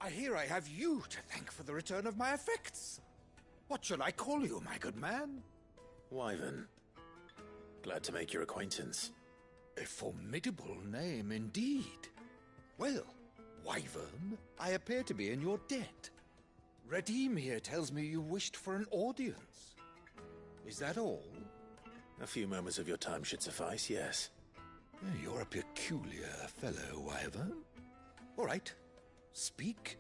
I hear I have you to thank for the return of my effects. What shall I call you, my good man? Wyvern. Glad to make your acquaintance. A formidable name indeed. Well, Wyvern, I appear to be in your debt. Redeem here tells me you wished for an audience. Is that all? A few moments of your time should suffice, yes. You're a peculiar fellow, Wyvern. All right, speak.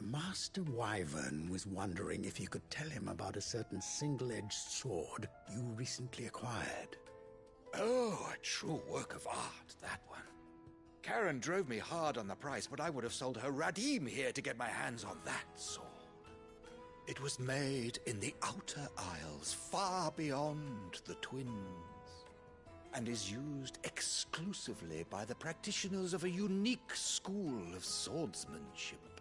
Master Wyvern was wondering if you could tell him about a certain single-edged sword you recently acquired. Oh, a true work of art, that one. Karen drove me hard on the price, but I would have sold her Radim here to get my hands on that sword. It was made in the Outer Isles, far beyond the Twins, and is used exclusively by the practitioners of a unique school of swordsmanship.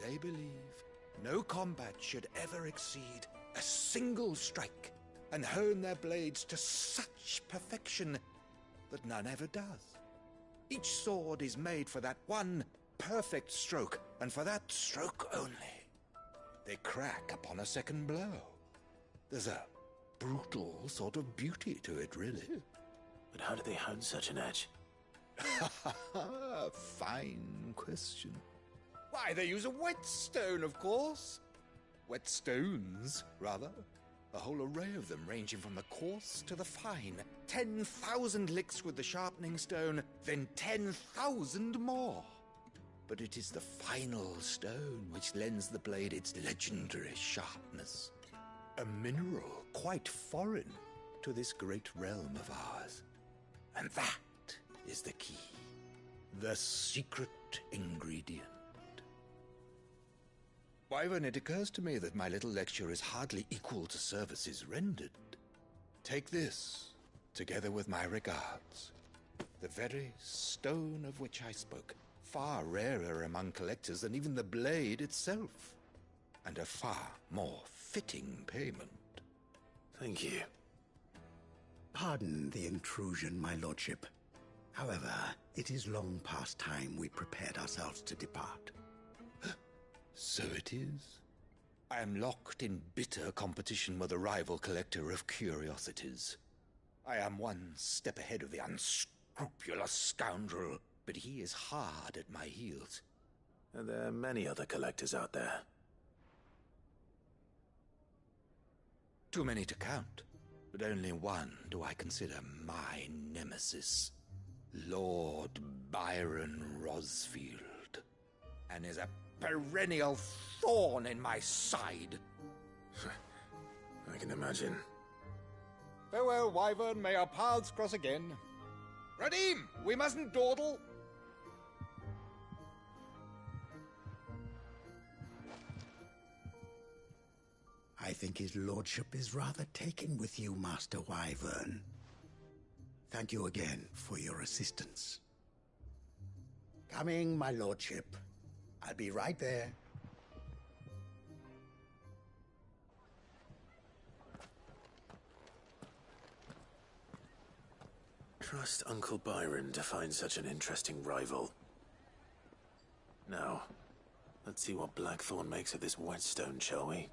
They believe no combat should ever exceed a single strike, and hone their blades to such perfection that none ever does. Each sword is made for that one perfect stroke, and for that stroke only. They crack upon a second blow. There's a brutal sort of beauty to it, really. But how do they hone such an edge? Fine question. Why, they use a whetstone, of course. Whetstones, rather. A whole array of them, ranging from the coarse to the fine. 10,000 licks with the sharpening stone, then 10,000 more. But it is the final stone which lends the blade its legendary sharpness. A mineral quite foreign to this great realm of ours. And that is the key. The secret ingredient. Wyvern, it occurs to me that my little lecture is hardly equal to services rendered. Take this, together with my regards. The very stone of which I spoke, far rarer among collectors than even the blade itself, and a far more fitting payment. Thank you. Pardon the intrusion, my lordship. However, it is long past time we prepared ourselves to depart. So it is. I am locked in bitter competition with a rival collector of curiosities. I am one step ahead of the unscrupulous scoundrel, but he is hard at my heels. And there are many other collectors out there. Too many to count, but only one do I consider my nemesis. Lord Byron Rosfield. And is a perennial thorn in my side. I can imagine. Farewell, Wyvern. May our paths cross again. Radim, we mustn't dawdle. I think his lordship is rather taken with you, Master Wyvern. Thank you again for your assistance. Coming, my lordship. I'll be right there. Trust Uncle Byron to find such an interesting rival. Now, let's see what Blackthorn makes of this whetstone, shall we?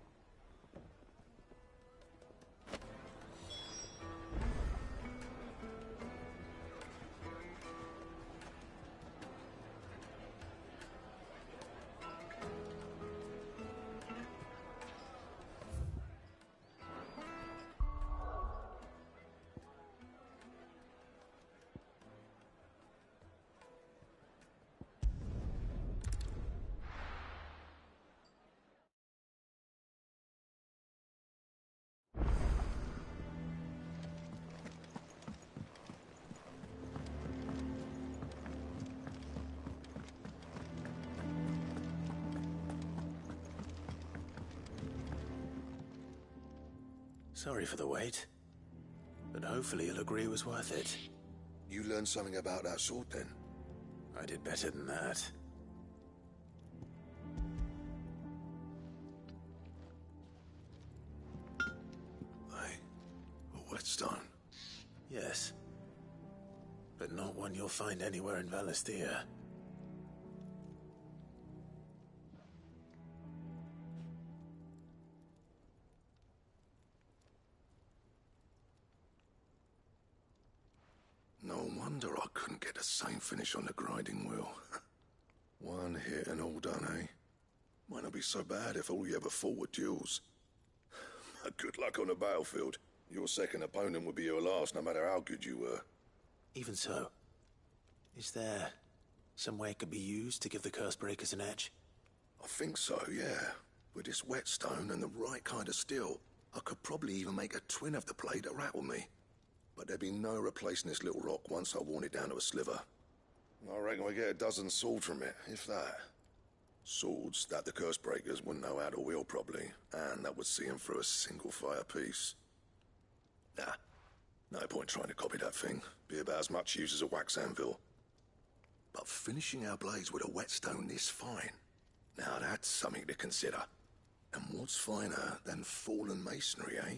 Sorry for the wait, but hopefully you'll agree it was worth it. You learned something about that sword, then? I did better than that. A whetstone? Yes. But not one you'll find anywhere in Valisthea. No wonder I couldn't get the same finish on the grinding wheel. One hit and all done, eh? Might not be so bad if all you ever fought were duels. Good luck on the battlefield. Your second opponent would be your last, no matter how good you were. Even so, is there some way it could be used to give the Cursebreakers an edge? I think so, yeah. With this whetstone and the right kind of steel, I could probably even make a twin of the blade that rattled me. But there'd be no replacing this little rock once I worn it down to a sliver. I reckon we get a dozen swords from it, if that. Swords that the Cursebreakers wouldn't know how to wield properly, and that would see them through a single fire piece. Nah, no point trying to copy that thing. Be about as much use as a wax anvil. But finishing our blades with a whetstone this fine, now that's something to consider. And what's finer than fallen masonry, eh?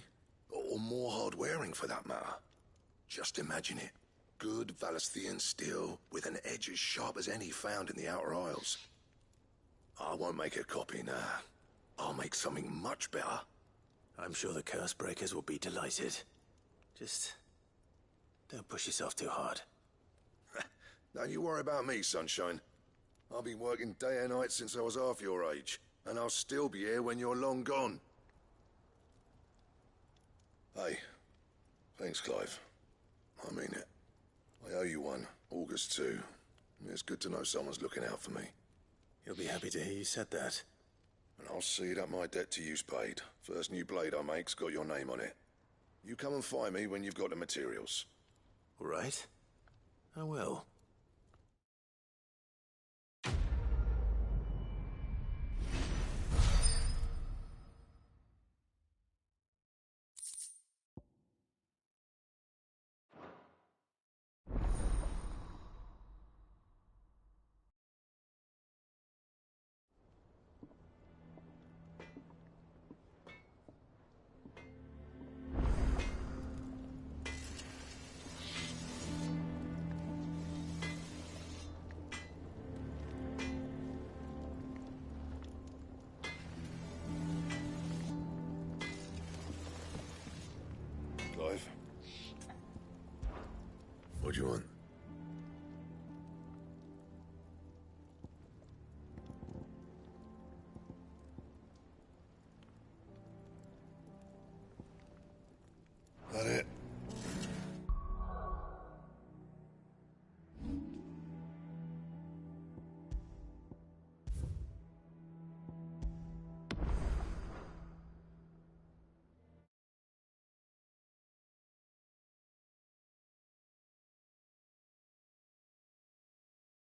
Or more hard-wearing, for that matter. Just imagine it. Good Valisthean steel with an edge as sharp as any found in the Outer Isles. I won't make a copy, nah. I'll make something much better. I'm sure the Cursebreakers will be delighted. Just don't push yourself too hard. Don't you worry about me, Sunshine. I've been working day and night since I was half your age, and I'll still be here when you're long gone. Hey, thanks, Clive. I mean it. I owe you one, August too. It's good to know someone's looking out for me. He'll be happy to hear you said that. And I'll see that my debt to you's paid. First new blade I make's got your name on it. You come and find me when you've got the materials. All right. I will. Clive? What do you want?